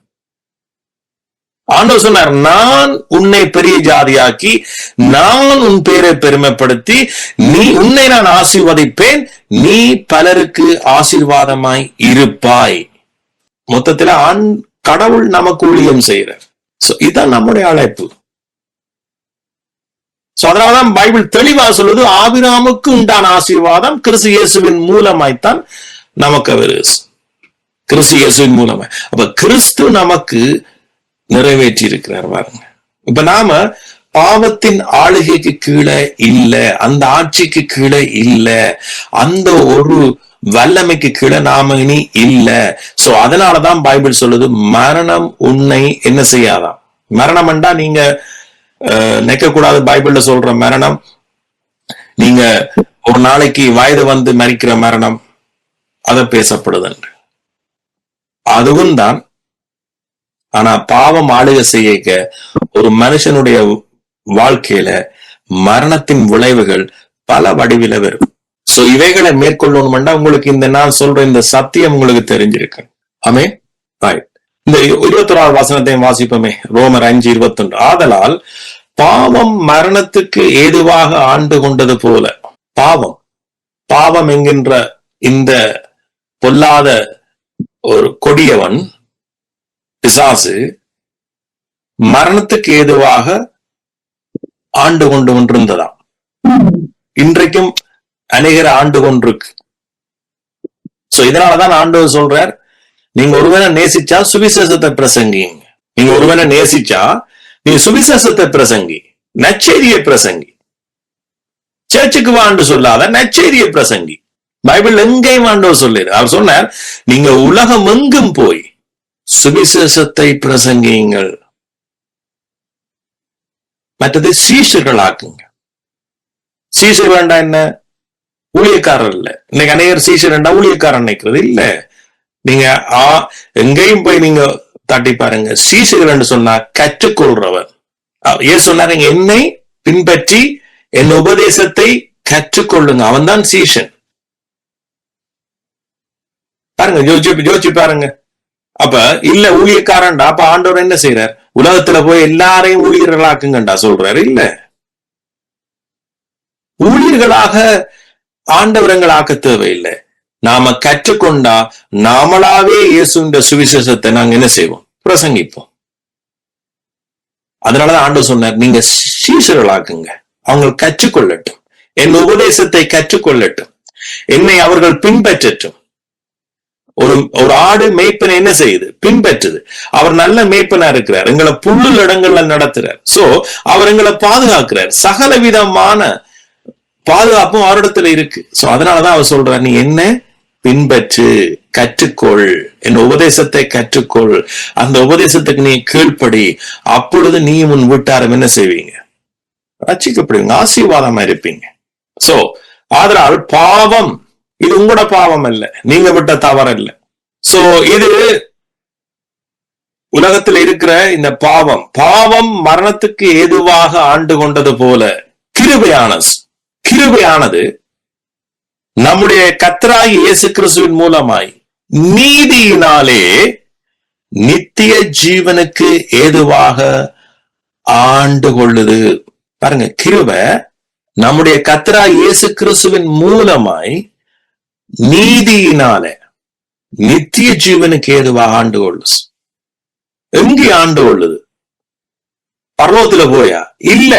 ஆண்டவர் சொன்னார், நான் உன்னை பெரிய ஜாதியாக்கி நான் உன் பேரை பெருமைப்படுத்தி உன்னை நான் ஆசீர்வதிப்பேன், நீ பலருக்கு ஆசீர்வாதமாய் இருப்பாய். மொத்தத்துல கடவுள் நமக்கு ஊழியம் செய்யறார். இதுதான் நம்முடைய அழைப்பு. அதனாலதான் பைபிள் தெளிவா சொல்லுது, ஆபிரகாமுக்கு உண்டான ஆசீர்வாதம் கிறிஸ்து இயேசுவின் மூலமாய்த்தான் நமக்கு வருது. கிறிஸ்து இயேசுவின் மூலமாய். அப்ப கிறிஸ்து நமக்கு நிறைவேற்றி இருக்கிறார் பாருங்க. இப்ப நாம பாவத்தின் ஆளுகைக்கு கீழே இல்ல, அந்த ஆட்சிக்கு கீழே இல்ல, அந்த ஒரு வல்லமைக்கு கீழே நாம இனி இல்ல. சோ அதனாலதான் பைபிள் சொல்லுது, மரணம் உன்னை என்ன செய்யாதான். மரணம் என்றா நீங்க நினைக்கக்கூடாது. பைபிள்ல சொல்ற மரணம் நீங்க ஒரு நாளைக்கு வயது வந்து மரிக்கிற மரணம், அத பேசப்படுது. அதுவும் தான். ஆனா பாவம் ஆளுகை செய்ய ஒரு மனுஷனுடைய வாழ்க்கையில மரணத்தின் விளைவுகள் பல வடிவில வரும். சோ இவைகளை மேற்கொள்ளணும்னா உங்களுக்கு இந்த நான் சொல்ற இந்த சத்தியம் உங்களுக்கு தெரிஞ்சிருக்கு. ஆமே. இந்த 21 வசனத்தையும் வாசிப்போமே. ரோமர் 5:21. ஆதலால் பாவம் மரணத்துக்கு ஏதுவாக ஆண்டு கொண்டது போல, பாவம் என்கின்ற இந்த பொல்லாத ஒரு கொடியவன் பிசாசு மரணத்துக்கு ஏதுவாக ஆண்டு கொண்டு கொண்டிருந்ததாம். இன்றைக்கும் அநேகர் ஆண்டு கொண்டிருக்கு. சோ இதனாலதான் ஆண்டவர் சொல்றார், நீங்க ஒருவனை நேசிச்சா சுவிசேஷத்தை பிரசங்கிங்க. நீங்க ஒருவனை நேசிச்சா நீ சுவிசேஷத்தை பிரசங்கி, நற்செய்தியை பிரசங்கி. சர்ச்சுக்கு வாண்டு சொல்லாத நற்செய்தியை பிரசங்கி. பைபிள் எங்கேயும் ஆண்டவர் சொல்லிரு. அவர் சொன்னார், நீங்க உலகம் எங்கும் போய் சுவிசேஷத்தை பிரசங்கியுங்கள். மற்றது சீஷர்கள் ஆக்குங்க. சீஷர் வேண்டாம் என்ன? ஊழியக்காரர் இல்ல. இன்னைக்கு அநேகர் சீஷர் வேண்டாம் ஊழியக்காரன் நினைக்கிறது இல்ல. நீங்க எங்கேயும் போய் நீங்க தட்டி பாருங்க. சீஷர்கள் என்று சொன்னா கற்றுக்கொள்றவர். ஏன் சொன்னாரு, என்னை பின்பற்றி என் உபதேசத்தை கற்றுக்கொள்ளுங்க. அவன் தான் சீஷன். பாருங்க, யோசிச்சு பாருங்க. அப்ப இல்ல ஊழியக்காரன்டா, அப்ப ஆண்டவர் என்ன செய்யறார்? உலகத்துல போய் எல்லாரையும் ஊழியர்களாக்குங்கண்டா சொல்றாரு. இல்ல, ஊழியர்களாக ஆண்டவரங்கள் ஆக்க தேவையில்லை. நாம கற்றுக்கொண்டா நாமளாவே இயேசுன்ற சுவிசேஷத்தை நாங்க என்ன செய்வோம்? பிரசங்கிப்போம். அதனாலதான் ஆண்டவர் சொன்னார், நீங்க சீஷர்களாக்குங்க. அவங்க கற்றுக்கொள்ளட்டும், என் உபதேசத்தை கற்றுக்கொள்ளட்டும், என்னை அவர்கள் பின்பற்றட்டும். ஒரு ஆடு மேய்ப்பனை என்ன செய்யுது? பின்பற்றுது. அவர் நல்ல மேய்ப்பனா இருக்கிறார், எங்களை புல்லுள்ள இடங்கள்ல நடத்துறார். சோ அவர் எங்களை பாதுகாக்கிறார். சகல விதமான பாதுகாப்பும் அவரிடத்துல இருக்கு. சோ அதனாலதான் அவர் சொல்றார், நீ என்ன பின்பற்று, கற்றுக்கொள், என் உபதேசத்தை கற்றுக்கொள், அந்த உபதேசத்துக்கு நீ கீழ்ப்படி. அப்பொழுது நீ உன் வீட்டாரும் என்ன செய்வீங்க? ரட்சிக்கப்படுவீங்க, ஆசீர்வாதமா இருப்பீங்க. சோ அதனால் பாவம் இது உங்களோட பாவம் அல்ல, நீங்க விட்ட தவறு இல்ல. சோ இது உலகத்தில் இருக்கிற இந்த பாவம் மரணத்துக்கு ஏதுவாக ஆண்டு கொண்டது போல கிருபையானது நம்முடைய கர்த்தராகிய இயேசு கிறிஸ்துவின் மூலமாய் நீதியினாலே நித்திய ஜீவனுக்கு ஏதுவாக ஆண்டு கொள்ளுது. பாருங்க, கிருபை நம்முடைய கர்த்தராகிய இயேசு கிறிஸ்துவின் மூலமாய் நீதியினால நித்திய ஜீவனுக்கு ஏதுவாக ஆண்டு கொள்ளுது. எங்கே ஆண்டு கொள்ளுது? பரலோகத்துல போயா? இல்ல,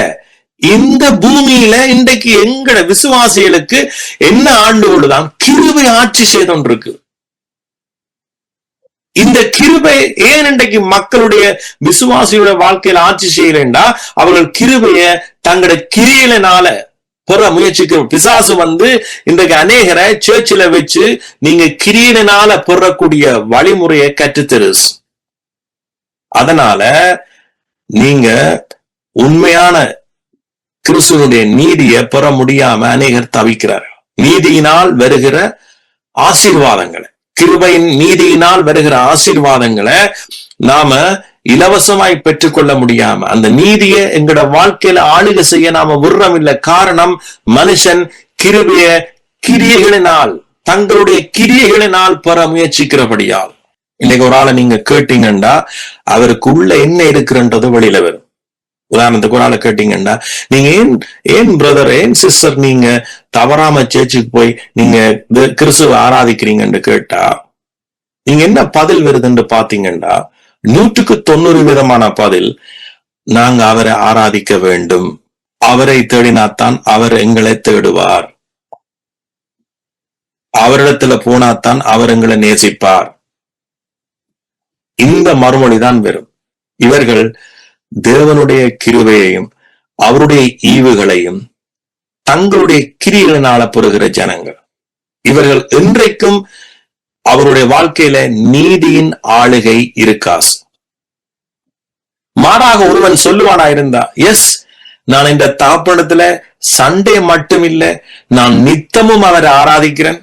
இந்த பூமியில இன்றைக்கு எங்கட விசுவாசிகளுக்கு என்ன ஆண்டு கொள்ளுதான்? கிருபை ஆட்சி செய்து இருக்கு. இந்த கிருபை ஏன் இன்றைக்கு மக்களுடைய விசுவாசியோட வாழ்க்கையில ஆட்சி செய்யறேன்டா, அவர்கள் கிருபைய தங்களோட கிரியையினால பெற முயற்சிக்கிற பிசாசு இன்றைக்கு அநேகரை சேர்ச்சில வச்சு நீங்க கிரியையினால பெறக்கூடிய வழிமுறையை கற்றுத்தரு. அதனால நீங்க உண்மையான கிறிஸ்துவனுடைய நீதியை பெற முடியாம அநேகர் தவிக்கிறார்கள். நீதியினால் வருகிற ஆசீர்வாதங்களை, கிருபையின் நீதியினால் வருகிற ஆசீர்வாதங்களை நாம இலவசமாய் பெற்றுக்கொள்ள முடியாம அந்த நீதியை எங்களோட வாழ்க்கையில ஆளுகை செய்ய நாம விடுறோம் இல்ல. காரணம், மனுஷன் கிருபைய கிரியைகளினால், தங்களுடைய கிரியைகளினால் பெற முயற்சிக்கிறபடியால். இன்னைக்கு ஒரு ஆளை நீங்க கேட்டீங்கன்னா அவருக்கு உள்ள என்ன இருக்குன்றது வெளியில வரும். உதாரணத்துக்கு ஒரு ஆளை கேட்டீங்கன்னா, நீங்க ஏன் பிரதர், ஏன் சிஸ்டர் நீங்க தவறாம சேர்ச்சுக்கு போய் நீங்க கிறிஸ்துவ ஆராதிக்கிறீங்கன்னு கேட்டா நீங்க என்ன பதில் வருதுன்னு பாத்தீங்கன்னா 100% பதில், நாங்க அவரை ஆராதிக்க வேண்டும், அவரை தேடினாத்தான் அவர் எங்களை தேடுவார், அவரிடத்துல போனாத்தான் அவர் எங்களை நேசிப்பார். இந்த மறுமொழிதான் வரும். இவர்கள் தேவனுடைய கிருபையையும் அவருடைய ஈவுகளையும் தங்களுடைய கிரியைகளினால பெறுகிற ஜனங்கள். இவர்கள் இன்றைக்கும் அவருடைய வாழ்க்கையில நீதியின் ஆளுகை இருக்காசு. மாறாக ஒருவன் சொல்லுவானா இருந்தா, எஸ், நான் இந்த தகப்பனிடத்துல சண்டே மட்டும் இல்ல, நான் நித்தமும் அவரை ஆராதிக்கிறேன்,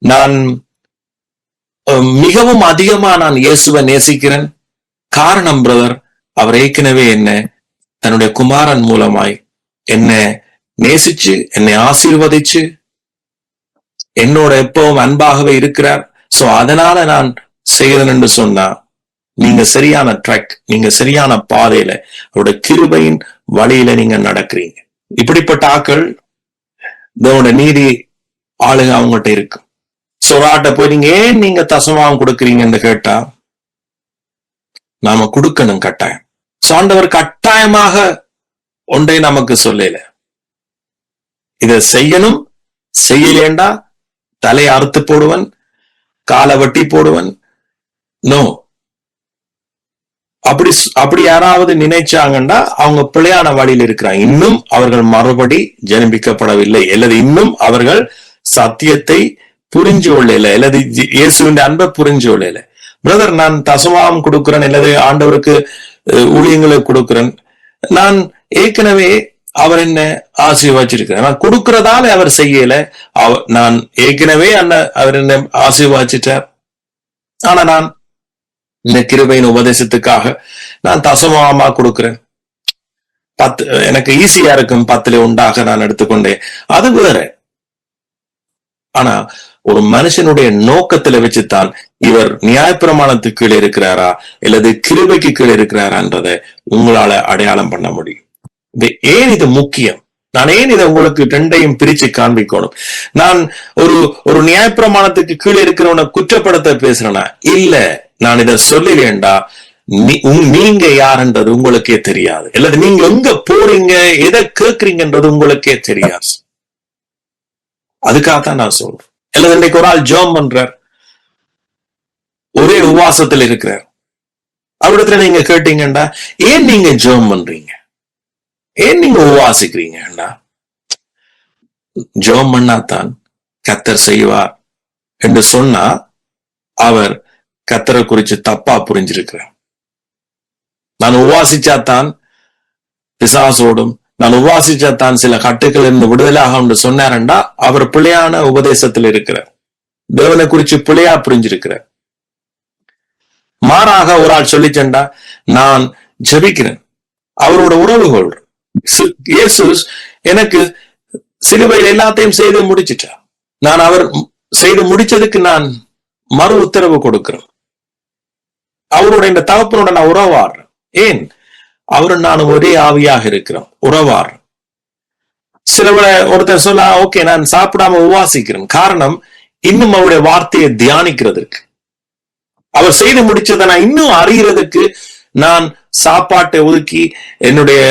நான் மிகவும் அதிகமா நான் இயேசுவை நேசிக்கிறேன். காரணம் பிரதர், அவர் ஏற்கனவே என்ன தன்னுடைய குமாரன் மூலமாய் என்ன நேசிச்சு என்னை ஆசீர்வதிச்சு என்னோட எப்பவும் அன்பாகவே இருக்கிறார். சோ அதனால நான் செய்கிறேன் என்று சொன்னா நீங்க சரியான ட்ராக், நீங்க சரியான பாதையில அவருடைய கிருபையின் வழியில நீங்க நடக்கிறீங்க. இப்படிப்பட்ட ஆக்கள் இதோட நீதி ஆளுங்க அவங்ககிட்ட இருக்கு. சொராட்ட போய் நீங்க ஏன் நீங்க தசமாவும் கொடுக்குறீங்கன்னு கேட்டா, நாம கொடுக்கணும் கட்டாயம். ஆண்டவர் கட்டாயமாக ஒன்றை நமக்கு சொல்லல, இத செய்யணும், செய்யலேண்டா தலையை அறுத்து போடுவன், காலை வெட்டி போடுவன். நோ, அப்படி யாராவது நினைச்சாங்கன்னா அவங்க பிழையான வழியில் இருக்கிறாங்க. இன்னும் அவர்கள் மறுபடி ஜெனிப்பிக்கப்படவில்லை, அல்லது இன்னும் அவர்கள் சத்தியத்தை புரிஞ்சு கொள்ளல, அல்லது இயேசுவின் அன்பை புரிஞ்சு கொள்ளல. பிரதர், நான் தசமாம் கொடுக்கிறேன், அல்லது ஆண்டவருக்கு ஊழியங்களை கொடுக்கிறேன், நான் ஏற்கனவே அவர் என்ன ஆசீர்வாச்சிருக்கிறார், நான் கொடுக்கிறதால அவர் செய்யல, நான் ஏற்கனவே அவர் என்ன ஆசீர்வாச்சிட்டார். ஆனா நான் இந்த கிருபையின் உபதேசத்துக்காக நான் தசமாமா கொடுக்கிறேன், 10 எனக்கு ஈஸியா இருக்கும், 10 உண்டாக நான் எடுத்துக்கொண்டேன், அது வேற. ஆனா ஒரு மனுஷனுடைய நோக்கத்துல வச்சுத்தான் இவர் நியாயப்பிரமாணத்துக்கு கீழே இருக்கிறாரா அல்லது கிருபைக்கு கீழே இருக்கிறாரான்றதை உங்களால அடையாளம் பண்ண முடியும். ஏன் இது முக்கியம்? நான் ஏன் இதை உங்களுக்கு ரெண்டையும் பிரிச்சு காண்பிக்கணும்? நான் ஒரு நியாயப்பிரமாணத்துக்கு கீழே இருக்கிறவனை குற்றப்படுத்த பேசுறேனா? இல்ல, நான் இதை சொல்லலேண்டா நீங்க யாருன்றது உங்களுக்கே தெரியாது, அல்லது நீங்க எங்க போறீங்க, எதை கேட்கறீங்கன்றது உங்களுக்கே தெரியாது. அதுக்காகத்தான் நான் சொல்றேன். அல்லது இன்னைக்கு ஒரு ஆள் ஜெபம் பண்றார், ஒரே உபவாசத்தில் இருக்கிறார், அவரிடத்துல நீங்க கேட்டீங்கண்டா, ஏன் நீங்க ஜெபம் பண்றீங்க, ஏன் நீங்க உபவாசிக்கிறீங்கண்டா, ஜெபம் பண்ணாதான் கர்த்தர் செய்வார் என்று சொன்னா அவர் கர்த்தரை குறிச்சு தப்பா புரிஞ்சிருக்கிறார். நான் உபவாசிச்சாத்தான் பிசாசோடும், நான் உபவாசிச்சாத்தான் சில கட்டுக்கள் இருந்து விடுதலாக என்று சொன்னாரண்டா அவர் பிழையான உபதேசத்தில் இருக்கிறார், தேவனை குறிச்சு பிழையா புரிஞ்சிருக்கிறார். மாறாக ஒரு ஆள் சொல்லிச்சண்டா, நான் ஜெபிக்கிறேன், அவரோட உறவு கொள்றேன், இயேசு எனக்கு சிலுவையில் எல்லாத்தையும் செய்து முடிச்சிட்டார், நான் அவர் செய்து முடிச்சதுக்கு நான் மறு உத்தரவு கொடுக்கிறேன், அவரோட இந்த தகப்பனோட நான் உறவாடுறேன். ஏன்? அவரும் நானும் ஒரே ஆவியாக இருக்கிறோம், உறவாடுறேன். சிலவரை ஒருத்தர் சொல்ல, ஓகே நான் சாப்பிடாம உபவாசிக்கிறேன், காரணம் இன்னும் அவருடைய வார்த்தையை தியானிக்கிறதுக்கு, அவர் செய்து முடிச்சதை நான் இன்னும் அறிகிறதுக்கு நான் சாப்பாட்டை ஒதுக்கி என்னுடைய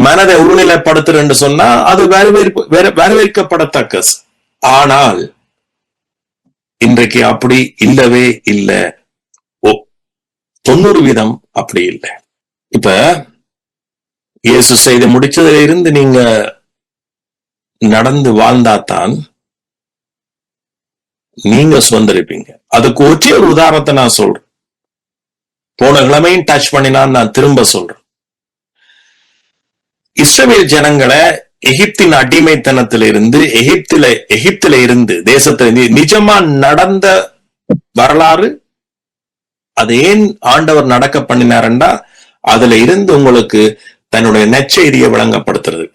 மனதை ஒருநிலைப்படுத்துறேன்னு சொன்னா அது வரவேற்கப்படத்தக்க. ஆனால் இன்றைக்கு அப்படி இல்லவே இல்லை, 90% அப்படி இல்லை. இப்ப இயேசு செய்து முடிச்சதுல இருந்து நீங்க நடந்து வாழ்ந்தாதான் நீங்க சுதந்திரிப்பீங்க. அதுக்கு ஒரே ஒரு உதாரணத்தை நான் சொல்றேன், போன கிழமையும் டச் பண்ணினான், நான் திரும்ப சொல்றேன். இஸ்ரவேல் ஜனங்களை எகிப்தின் அடிமைத்தனத்திலிருந்து எகிப்தில இருந்து தேசத்துல நிஜமா நடந்த வரலாறு, அது ஏன் ஆண்டவர் நடக்க பண்ணினார்டா அதுல இருந்து உங்களுக்கு தன்னுடைய நற்செய்தியை விளங்கப்படுத்துறது.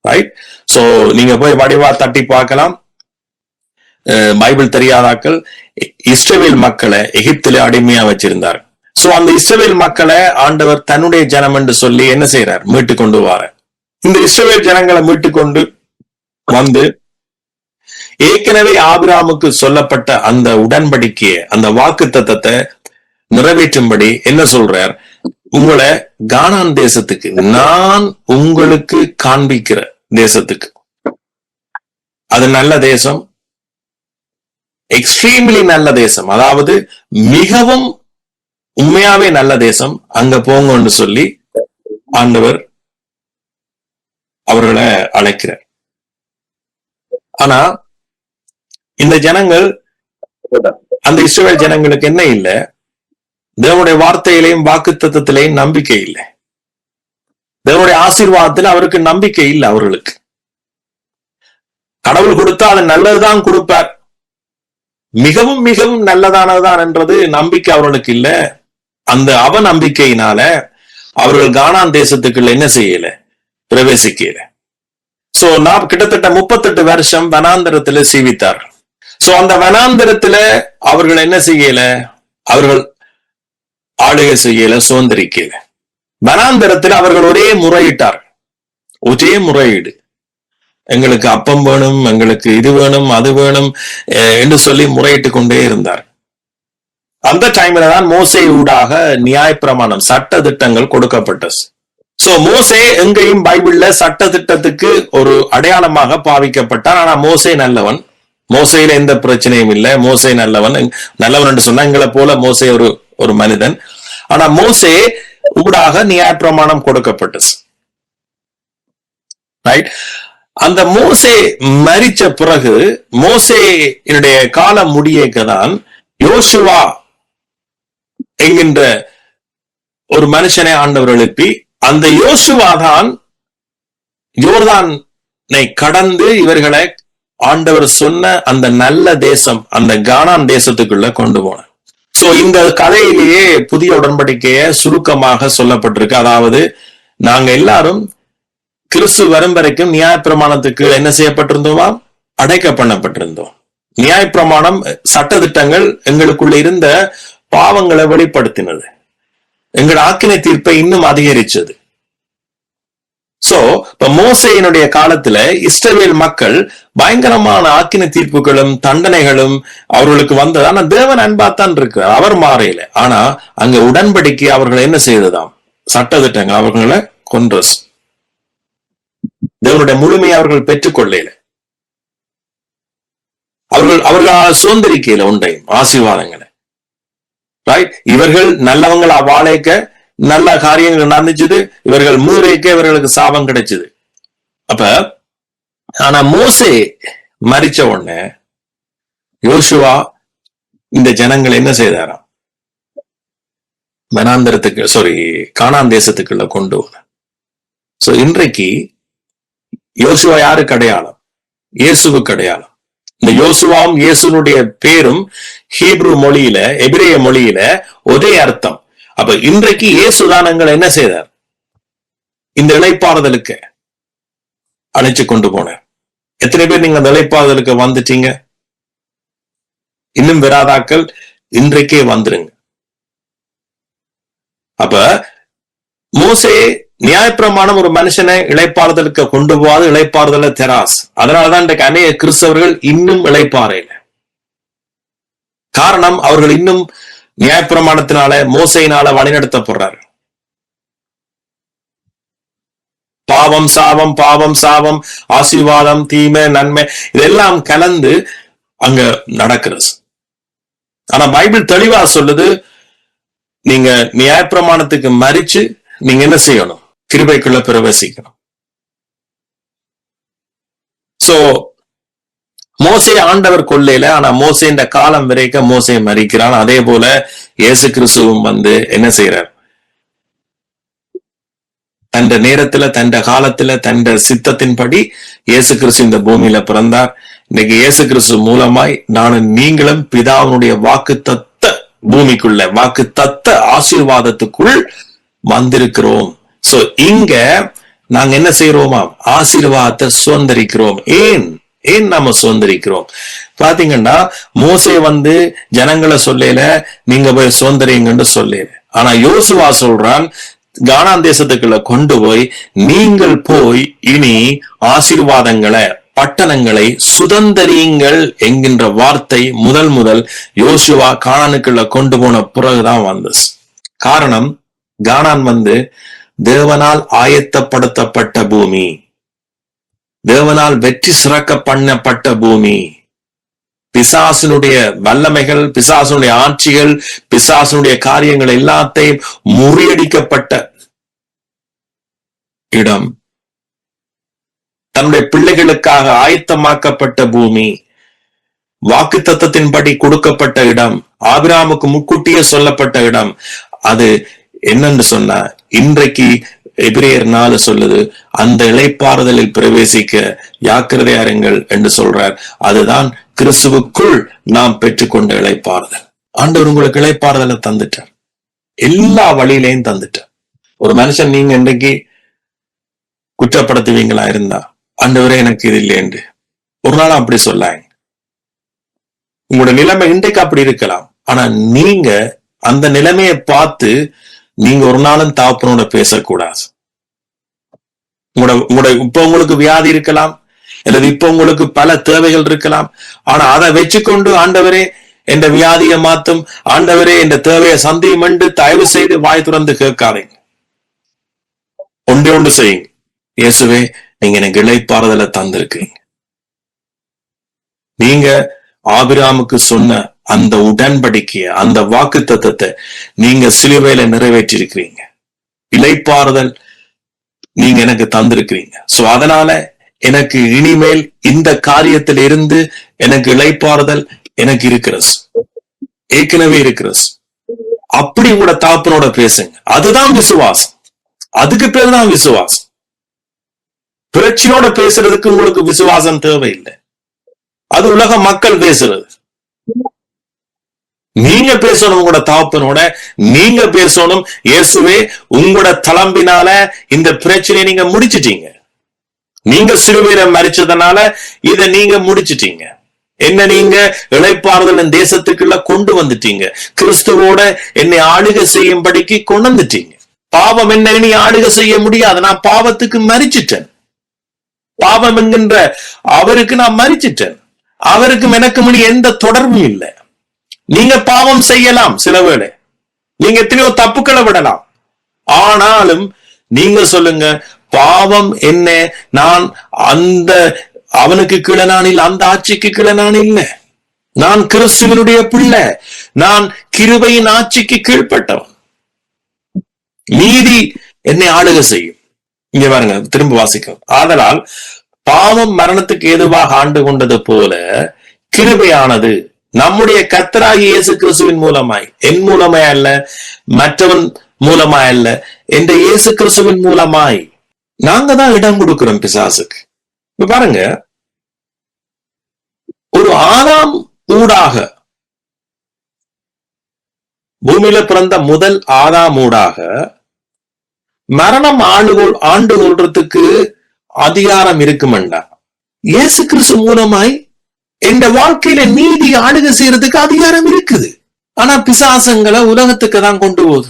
ரைட். சோ நீங்க போய் வடிவா தட்டி பார்க்கலாம். பைபிள் தெரியாதாக்கள் இஸ்ரவேல் மக்களை எகிப்திலே அடிமையா வச்சிருந்தார். சோ அந்த இஸ்ரவேல் மக்களை ஆண்டவர் தன்னுடைய ஜனம் என்று சொல்லி என்ன செய்யறார்? மீட்டு கொண்டு வார. இந்த இஸ்ரவேல் ஜனங்களை மீட்டு கொண்டு வந்து ஏற்கனவே ஆபிரகாமுக்கு சொல்லப்பட்ட அந்த உடன்படிக்கையை, அந்த வாக்கு தத்தத்தை நிறைவேற்றும்படி என்ன சொல்றார்? உங்களை கானான் தேசத்துக்கு, நான் உங்களுக்கு காண்பிக்கிற தேசத்துக்கு, அது நல்ல தேசம், எக்ஸ்ட்ரீம்லி நல்ல தேசம், அதாவது மிகவும் உண்மையாவே நல்ல தேசம், அங்க போங்கன்னு சொல்லி ஆண்டவர் அவர்களை அழைக்கிறார். ஆனா இந்த ஜனங்கள், அந்த இஸ்ரவேல் ஜனங்களுக்கு என்ன இல்லை? தேவனுடைய வார்த்தையிலையும் வாக்கு தத்தத்திலையும் நம்பிக்கை இல்லை. தேவனுடைய ஆசீர்வாதத்தில் அவருக்கு நம்பிக்கை இல்லை. அவர்களுக்கு கடவுள் கொடுத்தா அது நல்லதுதான் கொடுப்பார், மிகவும் மிகவும் நல்லதானதுதான் என்றது நம்பிக்கை அவர்களுக்கு இல்ல. அந்த அவநம்பிக்கையினால அவர்கள் கானான் தேசத்துக்குள்ள என்ன செய்யல? பிரவேசிக்கல. சோ நான் கிட்டத்தட்ட 38 வருஷம் வனாந்தரத்துல சீவித்தார். சோ அந்த வனாந்தரத்துல அவர்கள் என்ன செய்யல? அவர்கள் ஆளுகை செய்யல, சுதந்திரிக்கல. வனாந்தரத்தில் அவர்கள் ஒரே முறையிட்டார், ஒரே முறையீடு. எங்களுக்கு அப்பம் வேணும், எங்களுக்கு இது வேணும், அது வேணும் என்று சொல்லி முறையிட்டு கொண்டே இருந்தார். அந்த டைம்ல தான் மோசே ஊடாக நியாயப்பிரமாணம், சட்ட திட்டங்கள் கொடுக்கப்பட்டது. சோ மோசே எங்கேயும் பைபிள்ல சட்ட திட்டத்துக்கு ஒரு அடையாளமாக பாவிக்கப்பட்டார். ஆனா மோசே நல்லவன், மோசையில எந்த பிரச்சனையும் இல்லை, மோசே நல்லவன். நல்லவன் என்று சொன்னா எங்களை போல மோசே ஒரு மனிதன். ஆனா மோசே ஊடாக நியாயப்பிரமாணம் கொடுக்கப்பட்டது. ரைட். அந்த மோசே மரிச்ச பிறகு, மோசேயினுடைய காலம் முடியதான் யோசுவா என்கின்ற ஒரு மனுஷனை ஆண்டவர் எழுப்பி, அந்த யோசுவா தான் யோர்தானை கடந்து இவர்களை ஆண்டவர் சொன்ன அந்த நல்ல தேசம், அந்த கானான் தேசத்துக்குள்ள கொண்டு போனார். சோ இந்த கதையிலேயே புதிய உடன்படிக்கைய சுருக்கமாக சொல்லப்பட்டிருக்கு. அதாவது நாங்க எல்லாரும் கிறிஸ்து வரும் வரைக்கும் நியாயப்பிரமாணத்துக்கு என்ன செய்யப்பட்டிருந்தோமா? அடைக்க பண்ணப்பட்டிருந்தோம். நியாயப்பிரமாணம், சட்ட திட்டங்கள் எங்களுக்குள்ள இருந்த பாவங்களை வெளிப்படுத்தினது, எங்கள் ஆக்கினை தீர்ப்பை இன்னும் அதிகரிச்சது. சோ இப்ப மோசேயினுடைய காலத்துல இஸ்ரவேல் மக்கள் பயங்கரமான ஆக்கினை தீர்ப்புகளும் தண்டனைகளும் அவர்களுக்கு வந்தது. ஆனா தேவன் அன்பாத்தான் இருக்கிறார், அவர் மாறையில. ஆனா அங்க உடன்படிக்கை அவர்கள் என்ன செய்ததாம்? சட்ட திட்டங்கள் அவர்களை கொன்றது. தேவனுடைய முழுமையை அவர்கள் பெற்றுக்கொள்ளல. அவர்களால் சுதந்திரிக்கையில உண்டையும் ஆசீர்வாதங்களை. ரைட். இவர்கள் நல்லவங்களா வாழைக்க நல்ல காரியங்கள் நடந்துச்சுது, இவர்கள் மூரைக்க இவர்களுக்கு சாபம் கிடைச்சது. அப்ப ஆனா மோசே மரிச்ச உடனே யோசுவா இந்த ஜனங்கள் என்ன செய்தாராம்? வனாந்தரத்துக்கு, கானான் தேசத்துக்குள்ள கொண்டு வர. சோ இன்றைக்கு யோசுவா யாருக்கு அடையாளம்? இயேசுவுக்கு அடையாளம். இந்த யோசுவாவும் இயேசுனுடைய பேரும் ஹீப்ரு மொழியில, எபிரேய மொழியில ஒரே அர்த்தம். அப்ப இன்றைக்கு இயேசுதான் எங்களை என்ன செய்தார்? இந்த இளைப்பாறுதலுக்கு அழைச்சு கொண்டு போனார். எத்தனை பேர் நீங்க அந்த இளைப்பாறுதலுக்கு வந்துட்டீங்க? இன்னும் வராதாக்கள் இன்றைக்கே வந்துருங்க. அப்ப மோசே நியாயப்பிரமாணம் ஒரு மனுஷனை இளைப்பாறுதலுக்கு கொண்டு போகாது, இளைப்பாறுதல தெராஸ். அதனாலதான் இன்றைக்கு அநேக கிறிஸ்தவர்கள் இன்னும் இளைப்பாறையில. காரணம், அவர்கள் இன்னும் நியாயப்பிரமாணத்தினால, மோசையினால வழிநடத்தப்படுறாரு. பாவம் சாபம், பாவம் சாபம், ஆசீர்வாதம், தீமை நன்மை, இதெல்லாம் கலந்து அங்க நடக்கிறது. ஆனா பைபிள் தெளிவா சொல்லுது, நீங்க நியாயப்பிரமாணத்துக்கு மரிச்சு நீங்க என்ன செய்யணும்? கிருபைக்குள்ள பிரவேசிக்கணும். சோ மோசே ஆண்டவர் கொள்ளையில, ஆனா மோசே இந்த காலம் வரைக்க மோசே மரிக்கிறான். அதே போல இயேசு கிறிஸ்துவும் வந்து என்ன செய்யறார்? தண்ட நேரத்துல, தண்ட காலத்துல, தண்ட சித்தத்தின்படி இயேசு கிறிஸ்து இந்த பூமியில பிறந்தார். இன்னைக்கு இயேசு கிறிஸ்து மூலமாய் நானும் நீங்களும் பிதாவுடைய வாக்கு தத்த பூமிக்குள்ள, வாக்கு தத்த ஆசீர்வாதத்துக்குள் வந்திருக்கிறோம். சோ இங்க நாங்க என்ன செய்யறோமா? ஆசீர்வாதத்தை சுதந்திரிக்கிறோம். ஏன் நாம சுதந்திரிக்கிறோம்? பாத்தீங்கன்னா மோசே ஜனங்களை சொல்லல நீங்க போய் சுதந்திரிங்கன்னு சொல்லல. ஆனா யோசுவா சொல்றான், கானான் தேசத்துக்குள்ள கொண்டு போய் நீங்கள் போய் இனி ஆசீர்வாதங்களை, பட்டணங்களை சுதந்திரியுங்கள் என்கின்ற வார்த்தை முதல் யோசுவா கானானுக்குள்ள கொண்டு போன பிறகுதான் வந்தது. காரணம், கானான் தேவனால் ஆயத்தப்படுத்தப்பட்ட பூமி, தேவனால் வெற்றி சிறக்க பண்ணப்பட்ட பூமி. பிசாசனுடைய வல்லமைகள், பிசாசனுடைய ஆட்சிகள், பிசாசனுடைய காரியங்கள் எல்லாத்தையும் முறியடிக்கப்பட்ட இடம், தன்னுடைய பிள்ளைகளுக்காக ஆயத்தமாக்கப்பட்ட பூமி, வாக்குத்தத்தத்தின்படி கொடுக்கப்பட்ட இடம், ஆபிரகாமுக்கு முன்கூட்டியே சொல்லப்பட்ட இடம். அது என்னன்னு சொன்னா, இன்றைக்கு எபிரேயர் 4 சொல்லுது, அந்த இளைப்பாறுதலில் பிரவேசிக்க ஜாக்கிரதையாருங்கள் என்று சொல்றார். அதுதான் கிறிஸ்துவுக்குள் நாம் பெற்றுக்கொண்ட இளைப்பாறுதல். ஆண்டவர் உங்களுக்கு இளைப்பாறுதலை தந்துட்டார், எல்லா வழியிலையும் தந்துட்டார். ஒரு மனுஷன் நீங்க இன்றைக்கு குற்றப்படுத்துவீங்களா இருந்தா, ஆண்டவரே எனக்கு இது இல்லையென்று ஒரு நாள் அப்படி சொல்லாங்க. உங்களோட நிலைமை இன்றைக்கு அப்படி இருக்கலாம். ஆனா நீங்க அந்த நிலைமையை பார்த்து நீங்க ஒரு நாளும் தாப்பனோட பேசக்கூடாது. இப்ப உங்களுக்கு வியாதி இருக்கலாம், அல்லது இப்ப உங்களுக்கு பல தேவைகள் இருக்கலாம். ஆனா அதை வச்சுக்கொண்டு ஆண்டவரே என்ற வியாதியை மாத்தும், ஆண்டவரே என்ற தேவையை சந்தியும் என்று தயவு செய்து வாய் துறந்து கேட்காதீங்க. ஒன்று செய்யுங்க, இயேசுவே நீங்க எனக்கு இளைப்பாறுதலை தந்திருக்கீங்க. நீங்க ஆபிரகாமுக்கு சொன்ன அந்த உடன்படிக்கைய, அந்த வாக்கு தத்தத்தை நீங்க சிலுவையில நிறைவேற்றி இருக்கிறீங்க. இளைப்பாறுதல் நீங்க எனக்கு தந்திருக்கிறீங்க. சோ அதனால எனக்கு இனிமேல் இந்த காரியத்தில் இருந்து எனக்கு இளைப்பாறுதல் எனக்கு இருக்கிறது, ஏற்கனவே இருக்கிறது. அப்படி கூட தாப்பனோட பேசுங்க. அதுதான் விசுவாசம். அதுக்கு பேர் தான் விசுவாசம். பிரச்சனையோட பேசுறதுக்கு உங்களுக்கு விசுவாசம் தேவையில்லை. அது உலக மக்கள் பேசுறது. நீங்க பேசணும் உங்களோட தாப்பனோட, நீங்க பேசணும், இயேசுவே உங்களோட தளம்பினால இந்த பிரச்சனையை நீங்க முடிச்சிட்டீங்க. நீங்க சிலுவையில மரிச்சதுனால இதை நீங்க முடிச்சிட்டீங்க. என்ன, நீங்க இளைப்பாறுதல் தேசத்துக்குள்ள கொண்டு வந்துட்டீங்க. கிறிஸ்துவோட என்னை ஆளுகை செய்யும்படிக்கு கொண்டு வந்துட்டீங்க. பாவம் என்ன இனி ஆளுகை செய்ய முடியாது. நான் பாவத்துக்கு மரிச்சிட்டேன். பாவம் என்கின்ற அவருக்கு நான் மரிச்சிட்டேன். அவருக்கும் எனக்கு முடி எந்த தொடர்பும் இல்லை. நீங்க பாவம் செய்யலாம், சில வேளை நீங்க எத்தனையோ தப்புக்களை விடலாம். ஆனாலும் நீங்க சொல்லுங்க, பாவம் என்ன, நான் அந்த அவனுக்கு கீழே நான் இல்லை, அந்த ஆட்சிக்கு கீழே நான் இல்லை. நான் கிறிஸ்துவனுடைய பிள்ளை. நான் கிருபையின் ஆட்சிக்கு கீழ்பட்டவன். நீதி என்னை ஆளுகை செய்யும். இங்க பாருங்க, திரும்ப வாசிக்கும். ஆதலால் பாவம் மரணத்துக்கு ஏதுவாக ஆண்டு கொண்டது போல கிருபையானது நம்முடைய கர்த்தராகிய இயேசு கிறிஸ்துவின் மூலமாய், என் மூலமாய் அல்ல, மற்றவன் மூலமாய் அல்ல, என்ற இயேசு கிறிஸ்துவின் மூலமாய் நாங்க தான் இடம் கொடுக்கிறோம் பிசாசுக்கு. இப்ப பாருங்க, ஒரு ஆதாம் ஊடாக, பூமியில பிறந்த முதல் ஆதாம் ஊடாக மரணம் ஆண்டு கொள்றதுக்கு அதிகாரம் இருக்குமெண்டா, இயேசு கிறிஸ்து மூலமாய் என்ற வாழ்க்கையில நீதி ஆளுகை செய்யறதுக்கு அதிகாரம் இருக்குது. ஆனா பிசாசங்களை உலகத்துக்கு தான் கொண்டு போகுது.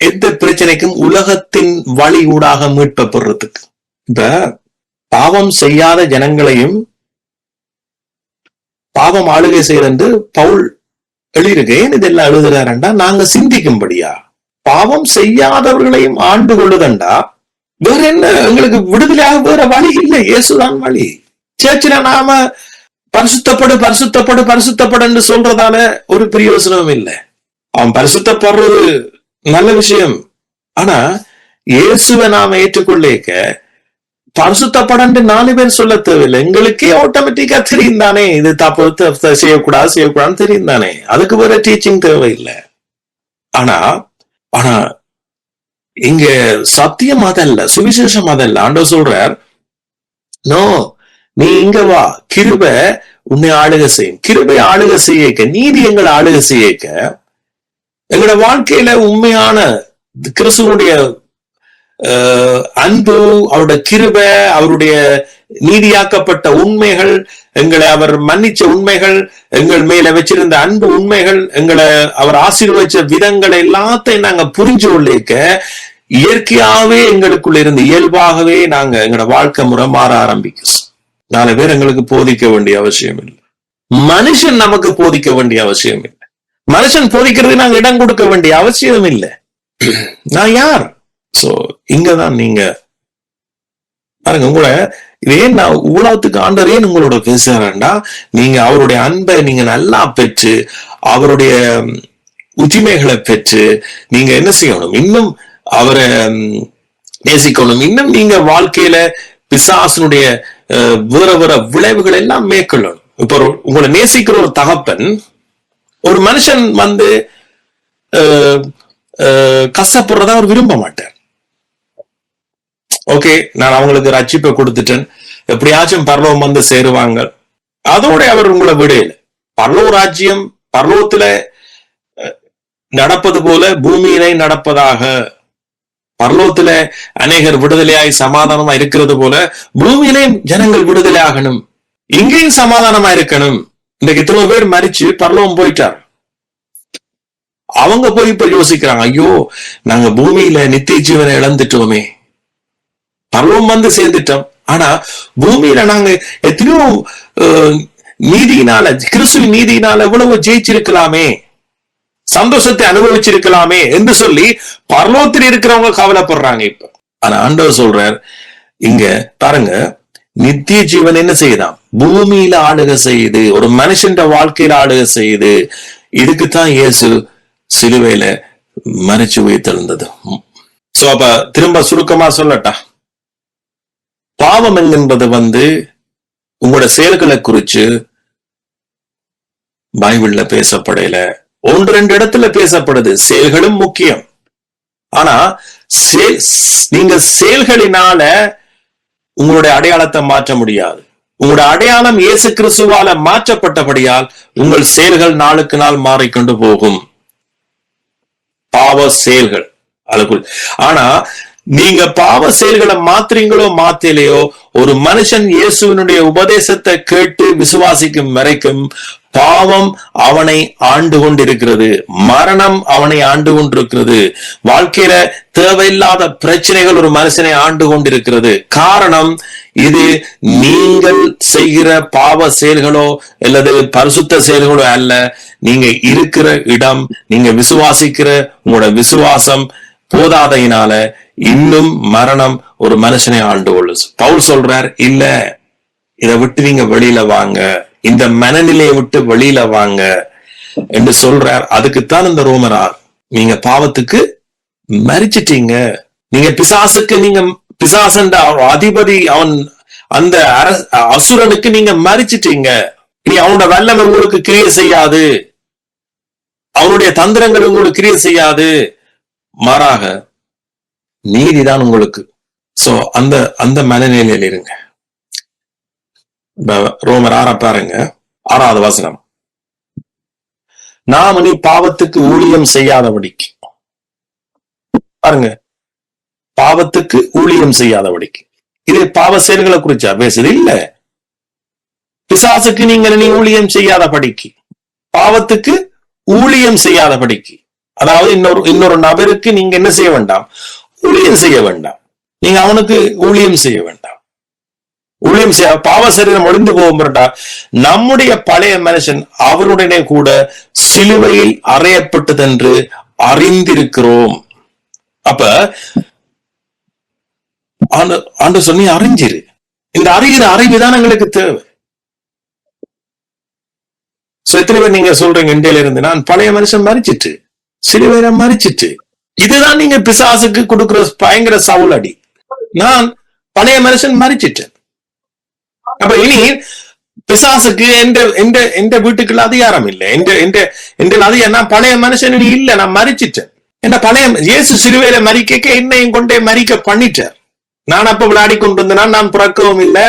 எந்த பிரச்சனைக்கும் உலகத்தின் வழி ஊடாக மீட்பப்படுறதுக்கு. இப்ப பாவம் செய்யாத ஜனங்களையும் பாவம் ஆளுகை செய்யறது பவுல் எழுதியிருக்கேன். இதெல்லாம் எழுதுறாருண்டா நாங்க சிந்திக்கும்படியா. பாவம் செய்யாதவர்களையும் ஆண்டு கொள்ளுதண்டா வேற என்ன, எங்களுக்கு விடுதலையாக வேற வழி இல்லை. இயேசுதான் வழி. சேர்ச்சில நாம பரிசுத்தப்படு சொல்றதால ஒரு பிரயோசனமும் இல்லை. அவன் பரிசுத்தப்படுறது நல்ல விஷயம். ஆனா இயேசுவை நாம ஏற்றுக்கொள்ளேக்க பரிசுத்தப்படன்னு 4 பேர் சொல்ல தேவையில்லை. எங்களுக்கே ஆட்டோமேட்டிக்கா தெரியும் தானே, இது தப்பு செய்யக்கூடாதுன்னு தெரியும் தானே. அதுக்கு வேற டீச்சிங் தேவையில்லை. ஆனா ஆனா இங்க சத்தியம் அதல்ல, சுவிசேஷம் அதல்ல. ஆண்டவர் சொல்றார், நோ, நீ இங்க வா, கிருபை உன்னை ஆளுகை செய்யும். கிருபை ஆளுகை செய்யக்க, நீதி எங்களை ஆளுகை செய்யக்க, எங்களோட வாழ்க்கையில உண்மையான கிறிஸ்துவனுடைய அன்பு, அவருடைய கிருபை, அவருடைய நீதியாக்கப்பட்ட உண்மைகள், எங்களை அவர் மன்னிச்ச உண்மைகள், எங்கள் மேல வச்சிருந்த அன்பு உண்மைகள், எங்களை அவர் ஆசீர்வதிச்ச விதங்கள் எல்லாத்தையும் நாங்க புரிஞ்சு கொள்ளிக்க இயற்கையாவே எங்களுக்குள்ள இருந்து இயல்பாகவே நாங்க எங்களோட வாழ்க்கை முறை மாற ஆரம்பிக்கும். 4 பேர் எங்களுக்கு போதிக்க வேண்டிய அவசியம் இல்லை. மனுஷன் நமக்கு போதிக்க வேண்டிய அவசியம் இல்லை. மனுஷன் போதிக்கிறது நாங்க இடம் கொடுக்க வேண்டிய அவசியம் இல்லை. நான் யார்? சோ இங்கதான் நீங்க பாருங்க, உங்களை ஏன் நான் உலகத்துக்கு ஆண்டவர் ஏன் உங்களோட பேசுறேன்டா, நீங்க அவருடைய அன்பை நீங்க நல்லா பெற்று, அவருடைய உரிமைகளை பெற்று நீங்க என்ன செய்யணும், இன்னும் அவரை நேசிக்கணும், இன்னும் நீங்க வாழ்க்கையில பிசாசனுடைய வேற வேற விளைவுகள் எல்லாம் மேற்கொள்ளணும். இப்ப உங்களை நேசிக்கிற ஒரு தகப்பன், ஒரு மனுஷன் வந்து கஷ்டப்படுறதா அவர் விரும்ப மாட்டார். ஓகே, நான் அவங்களுக்கு ரட்சிப்பை கொடுத்துட்டேன், எப்படியாச்சும் பரலோகம் வந்து சேருவாங்க, அதோட அவர் உங்களை விடையில. பரலோக ராஜ்யம் பரலோகத்துல நடப்பது போல பூமியிலே நடப்பதாக, பரலோகத்துல அநேகர் விடுதலையாய் சமாதானமா இருக்கிறது போல பூமியிலே ஜனங்கள் விடுதலை ஆகணும், இங்கேயும் சமாதானமா இருக்கணும். இன்னைக்கு இத்தனை பேர் மரிச்சு பரலோகம் போயிட்டார். அவங்க போய் இப்ப யோசிக்கிறாங்க, ஐயோ நாங்க பூமியில நித்திய ஜீவனை இழந்துட்டோமே, பரலோகம் வந்து சேர்ந்துட்டோம், ஆனா பூமியில நாங்க எத்தனையோ நீதியினால, கிறிஸ்துவின் நீதியினால எவ்வளவு ஜெயிச்சிருக்கலாமே, சந்தோஷத்தை அனுபவிச்சிருக்கலாமே என்று சொல்லி பரலோகத்தில் இருக்கிறவங்க கவலைப்படுறாங்க இப்ப. ஆனா ஆண்டவர் சொல்றார், இங்க பாருங்க, நித்திய ஜீவன் என்ன செய்யுதான், பூமியில ஆளுகை செய்யுது, ஒரு மனுஷன் வாழ்க்கையில ஆளுகை செய்யுது. இதுக்குத்தான் இயேசு சிலுவையில மரிச்சு உயிர்த்தெழுந்தது. சோ அப்ப திரும்ப சுருக்கமா சொல்லட்டா, பாவம் என்கின்றது வந்து உங்களோட செயல்களை குறிச்சு பைபிள்ல பேசப்படையில 1-2 இடத்துல பேசப்படுது. செயல்களும் முக்கியம். ஆனா நீங்க செயல்களினால உங்களுடைய அடையாளத்தை மாற்ற முடியாது. உங்களுடைய அடையாளம் இயேசு கிறிஸ்துவால மாற்றப்பட்டபடியால் உங்கள் செயல்கள் நாளுக்கு நாள் மாறிக்கொண்டு போகும். பாவ செயல்கள் அதுக்குள். ஆனா நீங்க பாவ செயல்களை மாத்துறீங்களோ மாத்தலையோ, ஒரு மனுஷன் இயேசுவினுடைய உபதேசத்தை கேட்டு விசுவாசிக்கும் வரைக்கும் பாவம் அவனை ஆண்டு கொண்டிருக்கிறது, மரணம் அவனை ஆண்டு கொண்டிருக்கிறது, வாழ்க்கையில தேவையில்லாத பிரச்சனைகள் ஒரு மனுஷனை ஆண்டு கொண்டிருக்கிறது. காரணம், இது நீங்கள் செய்கிற பாவ செயல்களோ அல்லது பரிசுத்த செயல்களோ அல்ல, நீங்க இருக்கிற இடம், நீங்க விசுவாசிக்கிற உங்களோட விசுவாசம் போதாதையினால இன்னும் மரணம் ஒரு மனுஷனை ஆண்டு கொள்ளும். பவுல் சொல்றார், இல்ல இதை விட்டு நீங்க வெளியில வாங்க, இந்த மனநிலையை விட்டு வெளியில வாங்க என்று சொல்றார். அதுக்குத்தான் இந்த ரோமரார், நீங்க பாவத்துக்கு மரிச்சிட்டீங்க, நீங்க பிசாசுக்கு, நீங்க பிசாசன் அதிபதி, அவன் அந்த அசுரனுக்கு நீங்க மரிச்சிட்டீங்க. நீ அவனோட வல்லமை உங்களுக்கு கிரியை செய்யாது, அவனுடைய தந்திரங்கள் உங்களுக்கு கிரியை செய்யாது, மாறாக நீதிதான் உங்களுக்கு. சோ அந்த மனநிலையில் இருங்க. ரோமர் 6 பாருங்க, 6வது வசனம், நாம் நீ பாவத்துக்கு ஊழியம் செய்யாதபடிக்கு, பாருங்க, பாவத்துக்கு ஊழியம் செய்யாதபடிக்கு. இது பாவ செயல்களை குறிச்சா பேசுது இல்ல, பிசாசுக்கு நீ ஊழியம் செய்யாதபடிக்கு, பாவத்துக்கு ஊழியம் செய்யாதபடிக்கு. அதாவது இன்னொரு நபருக்கு நீங்க என்ன செய்ய வேண்டாம், ஊழியம் செய்ய வேண்டாம், நீங்க அவனுக்கு ஊழியம் செய்ய வேண்டாம். ஊழியம் செய்ய பாவ சரீரம் ஒழிந்து போகும்டா. நம்முடைய பழைய மனுஷன் அவருடனே கூட சிலுவையில் அறையப்பட்டதென்று அறிந்திருக்கிறோம். அப்ப ஆண்டு சொல்லி அறிஞ்சிரு. இந்த அறிகிற அறிவுதான் எங்களுக்கு தேவை. எத்தனை பேர் நீங்க சொல்றீங்க, இந்தியில இருந்து நான் பழைய மனுஷன் மறிச்சிட்டு, சிலுவையில மறிச்சிட்டு, இதுதான் நீங்க பிசாசுக்கு கொடுக்கிற பயங்கர சவுல் அடி. நான் பழைய மனுஷன் மறிச்சிட்டேன். அப்ப இனி பிசாசுக்கு எந்த வீட்டுக்குள்ள அதிகாரம் இல்லை, நான் பழைய மனுஷன் இல்ல, நான் மறிச்சிட்டேன். என்ன பழைய இயேசு சிலுவையில மறிக்க என்னையும் கொண்டே மறிக்க பண்ணிட்டார். நான் அப்ப விளையாடி கொண்டு வந்தேன், நான் பிறக்கவும் இல்லை,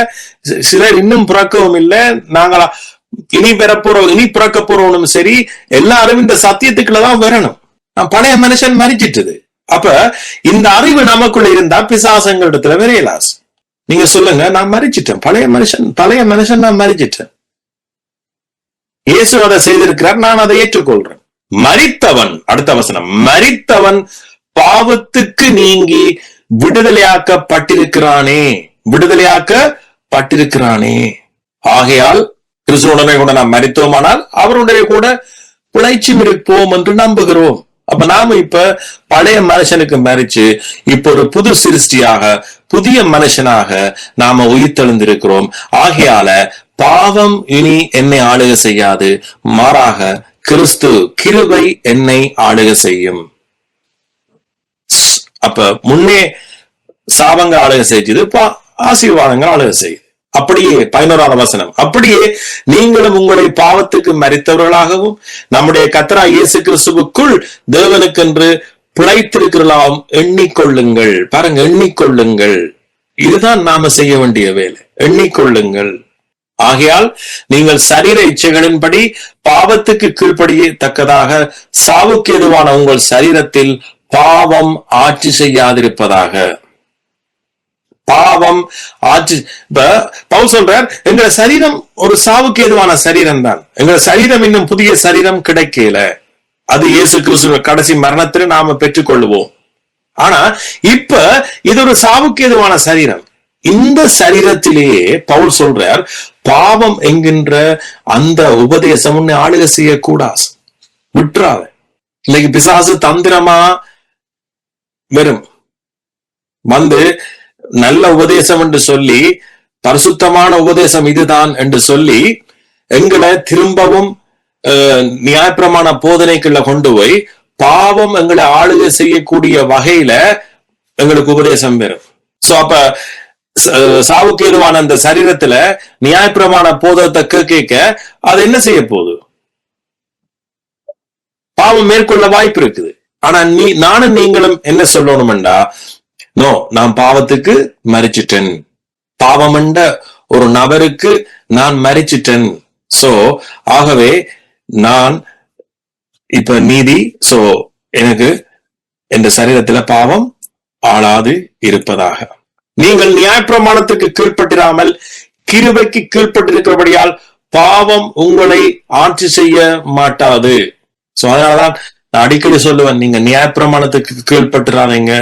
சிலர் இன்னும் பிறக்கவும் இல்லை, நாங்களா இனி பிறக்க போறவனும் சரி, எல்லாரும் இந்த சத்தியத்துக்குள்ளதான் வரணும். நான் பழைய மனுஷன் மறிச்சிட்டது. அப்ப இந்த அறிவு நமக்குள்ள இருந்தா பிசாசங்களிடத்துல விரையலாஸ். நீங்க சொல்லுங்க, நான் மறிச்சிட்டேன், பழைய மனுஷன் நான் மறிச்சிட்டேன், இயேசு அதை செய்திருக்கிறார், நான் அதை ஏற்றுக்கொள்றேன். மரித்தவன், அடுத்த வசனம், மரித்தவன் பாவத்துக்கு நீங்கி விடுதலையாக்கப்பட்டிருக்கிறானே. ஆகையால் கிறிஸ்துவுடனே கூட நாம் மரித்தோமானால் அவருடைய கூட பிழைச்சி இருப்போம் என்று நம்புகிறோம். அப்ப நாம இப்ப பழைய மனுஷனுக்கு மறிச்சு இப்ப ஒரு புது சிருஷ்டியாக, புதிய மனுஷனாக நாம உயிர்த்தெழுந்திருக்கிறோம். ஆகையால பாவம் இனி என்னை ஆளுகை செய்யாது, மாறாக கிறிஸ்து கிருபை என்னை ஆளுகை செய்யும். அப்ப முன்னே சாபங்க ஆளுகை செய்யுது, ஆசீர்வாதங்கள் ஆளுகை செய்யுது. அப்படியே 11வது வசனம், அப்படியே நீங்களும் உங்களை பாவத்துக்கு மரித்தவர்களாகவும் நம்முடைய கர்த்தராகிய இயேசு கிறிஸ்துவுக்குள் தேவனுக்கென்று பிழைத்திருக்கிறலாம் எண்ணிக்கொள்ளுங்கள். பாருங்க, எண்ணிக்கொள்ளுங்கள். இதுதான் நாம செய்ய வேண்டிய வேலை, எண்ணிக்கொள்ளுங்கள். ஆகையால் நீங்கள் சரீர இச்சைகளின்படி பாவத்துக்கு கீழ்ப்படியத்தக்கதாக சாவுக்கு எதுவான உங்கள் சரீரத்தில் பாவம் ஆட்சி செய்யாதிருப்பதாக. பாவம் ஆட்சி, பவுல் சொல்றார், எங்க சரீரம் ஒரு சாவுக்கு ஏதுவான சரீரம் தான். எங்க சரீரம் இன்னும் புதிய சரீரம் கிடைக்கல, அது இயேசு கிறிஸ்துவ கடைசி மரணத்துல நாம பெற்றுக்கொள்ளுவோம். ஆனா இப்ப இது ஒரு சாவுக்கு ஏதுவான சரீரம். இந்த சரீரத்திலேயே பவுல் சொல்றார், பாவம் என்கின்ற அந்த உபதேசம் உன்னை ஆளுகை செய்யக்கூடாது, விட்டுறாத. இன்னைக்கு பிசாசு தந்திரமா வெறும் வந்து நல்ல உபதேசம் என்று சொல்லி, பரிசுத்தமான உபதேசம் இதுதான் என்று சொல்லி எங்களை திரும்பவும் நியாயப்பிரமாண போதனைக்குள்ள கொண்டு போய் பாவம் எங்களை ஆளுகை செய்யக்கூடிய வகையில எங்களுக்கு உபதேசம் பெறும். சோ அப்ப சாவுக்கு ஏதுவான அந்த சரீரத்துல நியாயப்பிரமாண போதத்தை கேட்க அது என்ன செய்ய போகுது? பாவம் மேற்கொள்ள வாய்ப்பு இருக்குது. ஆனா நானும் நீங்களும் என்ன சொல்லணும்டா, நோ, நான் பாவத்துக்கு மரிச்சிட்டேன், பாவம் என்ற ஒரு நபருக்கு நான் மரிச்சிட்டேன். சோ ஆகவே நான் இப்ப நீதி, சோ எனக்கு இந்த சரீரத்துல பாவம் ஆளாது இருப்பதாக. நீங்கள் நியாயப்பிரமாணத்துக்கு கீழ்ப்பட்டிராமல் கிருபைக்கு கீழ்ப்பட்டிருக்கிறபடியால் பாவம் உங்களை ஆட்சி செய்ய மாட்டாது. சோ அதனாலதான் நான் அடிக்கடி சொல்லுவேன், நீங்க நியாயப்பிரமாணத்துக்கு கீழ்ப்பட்டிராதீங்க,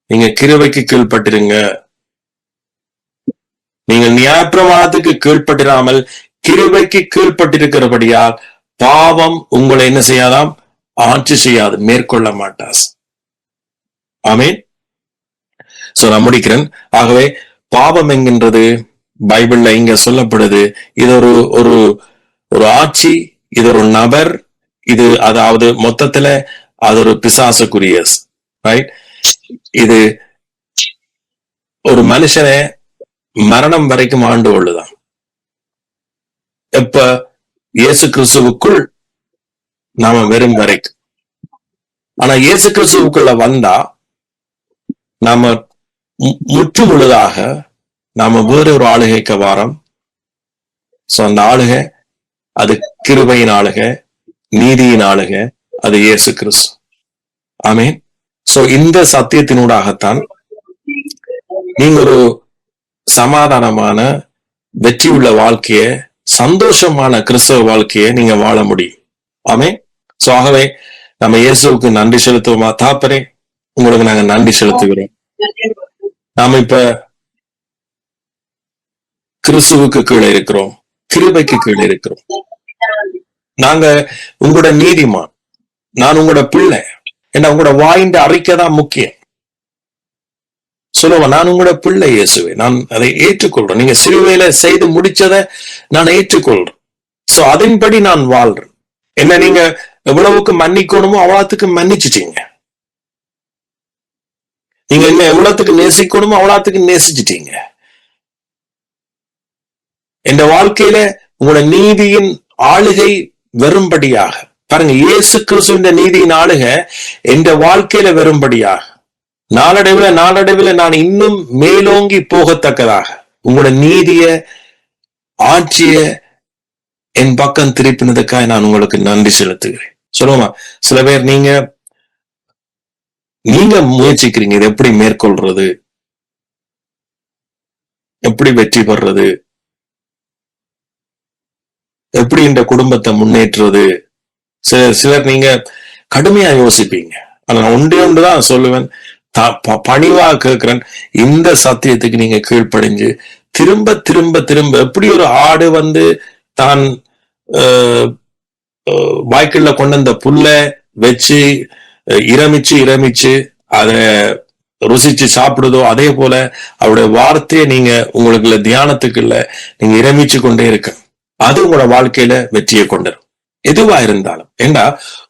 நீங்க கிருபைக்கு கீழ்ப்பட்டிருங்க. நீங்கள் நியாயப்பிரமாணத்துக்கு கீழ்ப்பட்டிராமல் கிருபைக்கு கீழ்ப்பட்டிருக்கிறபடியால் பாவம் உங்களை என்ன செய்யாதாம்? ஆட்சி செய்யாது, மேற்கொள்ள மாட்டாஸ். ஆமீன். சோ நான் முடிக்கிறேன். ஆகவே பாவம் என்கின்றது பைபிள்ல இங்க சொல்லப்படுது, இது ஒரு ஆட்சி, இது ஒரு நபர், இது அதாவது மொத்தத்துல அது ஒரு பிசாசுக்குரிய, ரைட்? இது ஒரு மனுஷனை மரணம் வரைக்கும் ஆண்டு கொள்ளுதான். எப்ப? இயேசு கிறிஸ்துவுக்குள் நாம வெறும் வரைக்கும். ஆனா இயேசு கிறிஸ்துவுக்குள்ள வந்தா நாம முற்று முழுதாக நாம வேற ஒரு ஆளுகைக்கு வாரம். சோ அந்த ஆளுகை அது கிருபையின் ஆளுகை, நீதியின் ஆளுகை, அது இயேசு கிறிஸ்து. ஆமீன். சோ இந்த சத்தியத்தினூடாகத்தான் நீங்க ஒரு சமாதானமான வெற்றி உள்ள வாழ்க்கைய, சந்தோஷமான கிறிஸ்தவ வாழ்க்கைய நீங்க வாழ முடியும். ஆமீன். சோ ஆகவே நம்ம இயேசுவுக்கு நன்றி செலுத்துவோமா? தாப்பரே, உங்களுக்கு நாங்க நன்றி செலுத்துகிறோம். நாம இப்ப கிறிஸ்துவுக்கு கீழே இருக்கிறோம், கிருபைக்கு கீழே இருக்கிறோம். நாங்க உங்களோட நீதிமான், நான் உங்களோட பிள்ளை. ஏன்னா உங்களோட வாயின்ற அறிக்கை தான் முக்கியம். சொல்லுவேன், நான் உங்களோட பிள்ளை இயேசுவே, நான் அதை ஏற்றுக்கொள்றேன். நீங்க சிலுவையில செய்து முடிச்சதை நான் ஏற்றுக்கொள்றேன். சோ அதன்படி நான் வாழ்றேன். என்ன நீங்க எவ்வளவுக்கு மன்னிக்கணுமோ அவ்வளவுக்கு மன்னிச்சுட்டீங்க. நீங்க என்ன எவ்வளவுக்கு நேசிக்கணுமோ அவ்வளவுக்கு நேசிச்சுட்டீங்க. இந்த வாழ்க்கையில உங்களோட நீதியின் ஆளுகை வரும்படியாக பாருங்க, இயேசு கிறிஸ்துவின் நீதியின் ஆளுகை என்ற வாழ்க்கையில வரும்படியாக நாளடைவில் நான் இன்னும் மேலோங்கி போகத்தக்கதாக உங்களோட நீதிய ஆட்சிய என் பக்கம் திருப்பினதுக்காக நான் உங்களுக்கு நன்றி செலுத்துகிறேன். சொல்லுமா, சில பேர் நீங்க நீங்க முயற்சிக்கிறீங்க, இதை எப்படி மேற்கொள்றது, எப்படி வெற்றி பெறுறது, எப்படி இந்த குடும்பத்தை முன்னேற்றுறது. சிலர் நீங்க கடுமையா யோசிப்பீங்க. ஆனா ஒன்றுதான் சொல்லுவேன், பணிவா கேட்கிறேன், இந்த சத்தியத்துக்கு நீங்க கீழ்ப்படிஞ்சு திரும்ப திரும்ப திரும்ப எப்படி ஒரு ஆடு தான் வாய்க்குள்ள கொண்டு அந்த புல்ல வச்சு இரமிச்சு அத ருசிச்சு சாப்பிடுதோ, அதே போல அவருடைய வார்த்தையை நீங்க உங்களுக்கு தியானத்துக்கு இல்ல நீங்க இரமிச்சு கொண்டே இருக்க, அது உங்களோட வாழ்க்கையில வெற்றியை கொண்டுரும். எதுவா இருந்தாலும். ஏண்டா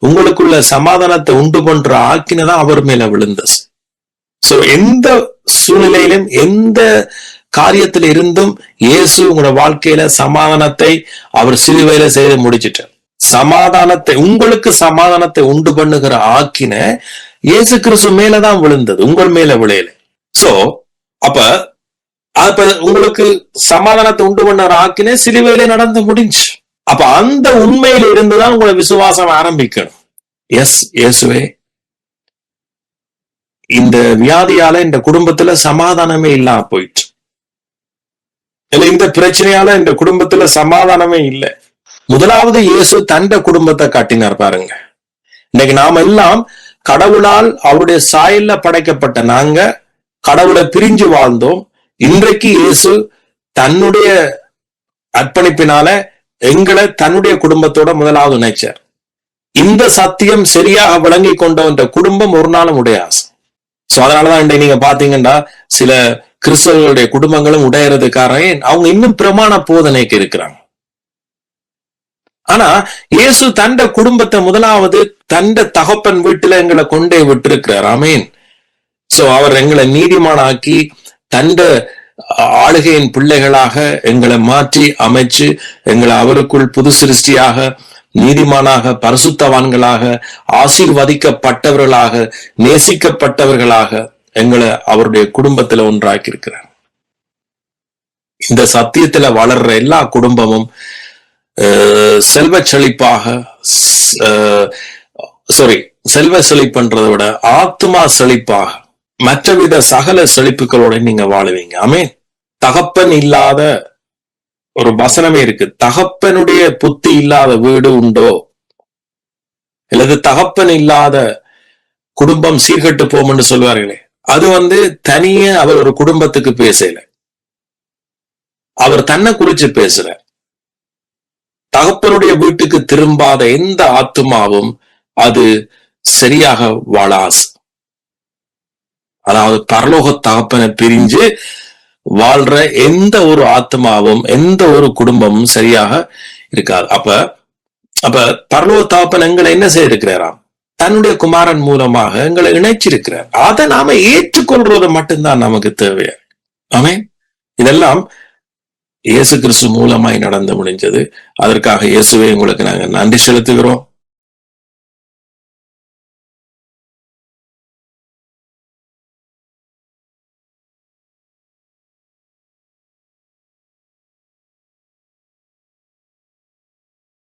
உங்களுக்குள்ள சமாதானத்தை உண்டு பண்ற ஆக்கினதான் அவர் மேல விழுந்தது. சோ எந்த சூழ்நிலையிலும் எந்த காரியத்துல இருந்தும் இயேசு உங்களோட வாழ்க்கையில சமாதானத்தை அவர் சிலுவையில செய்து முடிச்சிட்டார். சமாதானத்தை, உங்களுக்கு சமாதானத்தை உண்டு பண்ணுகிற ஆக்கின இயேசு கிறிஸ்து மேலதான் விழுந்தது, உங்கள் மேல விளையல. சோ அப்ப உங்களுக்கு சமாதானத்தை உண்டு பண்ணுற ஆக்கின சிலுவையில நடந்து முடிஞ்சு. அப்ப அந்த உண்மையில இருந்துதான் உங்களை விசுவாசம் ஆரம்பிக்கணும். எஸ் இயேசுவே, இந்த வியாதியால இந்த குடும்பத்துல சமாதானமே இல்லாம போயிட்டு, இல்ல இந்த பிரச்சனையால இந்த குடும்பத்துல சமாதானமே இல்லை. முதலாவது இயேசு தண்ட குடும்பத்தை காட்டினார் பாருங்க. இன்னைக்கு நாம எல்லாம் கடவுளால் அவருடைய சாயல்ல படைக்கப்பட்ட நாங்க கடவுளை பிரிஞ்சு வாழ்ந்தோம். இன்றைக்கு இயேசு தன்னுடைய அர்ப்பணிப்பினால எங்களை தன்னுடைய குடும்பத்தோட முதலாவது இணைச்சார். இந்த சத்தியம் சரியாக விளங்கி கொண்ட குடும்பம் ஒரு நாளும் உடையாது. சோ அதனாலதான் இன்றைக்கு நீங்க பாத்தீங்கன்னா சில கிறிஸ்தவர்களுடைய குடும்பங்களும் உடையறதுக்காரன் அவங்க இன்னும் பிரமாண போதனைக்கு இருக்கிறாங்க. ஆனா இயேசு தண்ட குடும்பத்தை முதலாவது தண்ட தகப்பன் வீட்டுல எங்களை கொண்டே விட்டிருக்கிறார். ஆமீன். சோ அவர் எங்களை நீதிமானாக்கி தண்ட ஆளுகையின் பிள்ளைகளாக எங்களை மாற்றி அமைச்சு எங்களை அவருக்குள் புது சிருஷ்டியாக, நீதிமானாக, பரிசுத்தவான்களாக, ஆசீர்வதிக்கப்பட்டவர்களாக, நேசிக்கப்பட்டவர்களாக எங்களை அவருடைய குடும்பத்துல ஒன்றாக்கி இருக்கிறார். இந்த சத்தியத்துல வளர்ற எல்லா குடும்பமும் செல்வ செழிப்பாக, செல்வ செழிப்புன்றதை விட ஆத்மா செழிப்பாக, மற்றவித சகல செழிப்புகளோட நீங்க வாழுவீங்க. ஆமென். தகப்பன் இல்லாத ஒரு வசனமே இருக்கு, தகப்பனுடைய புத்தி இல்லாத வீடு உண்டோ, அல்லது தகப்பன் இல்லாத குடும்பம் சீர்கட்டு போம்னு சொல்வார்களே, அது தனியே அவர் ஒரு குடும்பத்துக்கு பேசல, அவர் தன்னை குறிச்சு பேசுற. தகப்பனுடைய வீட்டுக்கு திரும்பாத எந்த ஆத்மாவும் அது சரியாக வாழாது. அதாவது பரலோக தகப்பனை பிரிஞ்சு வாழ்ற எந்த ஒரு ஆத்மாவும் எந்த ஒரு குடும்பமும் சரியாக இருக்காது. அப்ப பரலோக தகப்பன் எங்களை என்ன செய்திருக்கிறாராம், தன்னுடைய குமாரன் மூலமாக எங்களை இணைச்சிருக்கிறார். அதை நாம ஏற்றுக்கொள்றது மட்டும்தான் நமக்கு தேவை. ஆமென். இதெல்லாம் இயேசு கிறிஸ்து மூலமாய் நடந்து முடிஞ்சது. அதற்காக இயேசுவே உங்களுக்கு நாங்க நன்றி செலுத்துகிறோம்.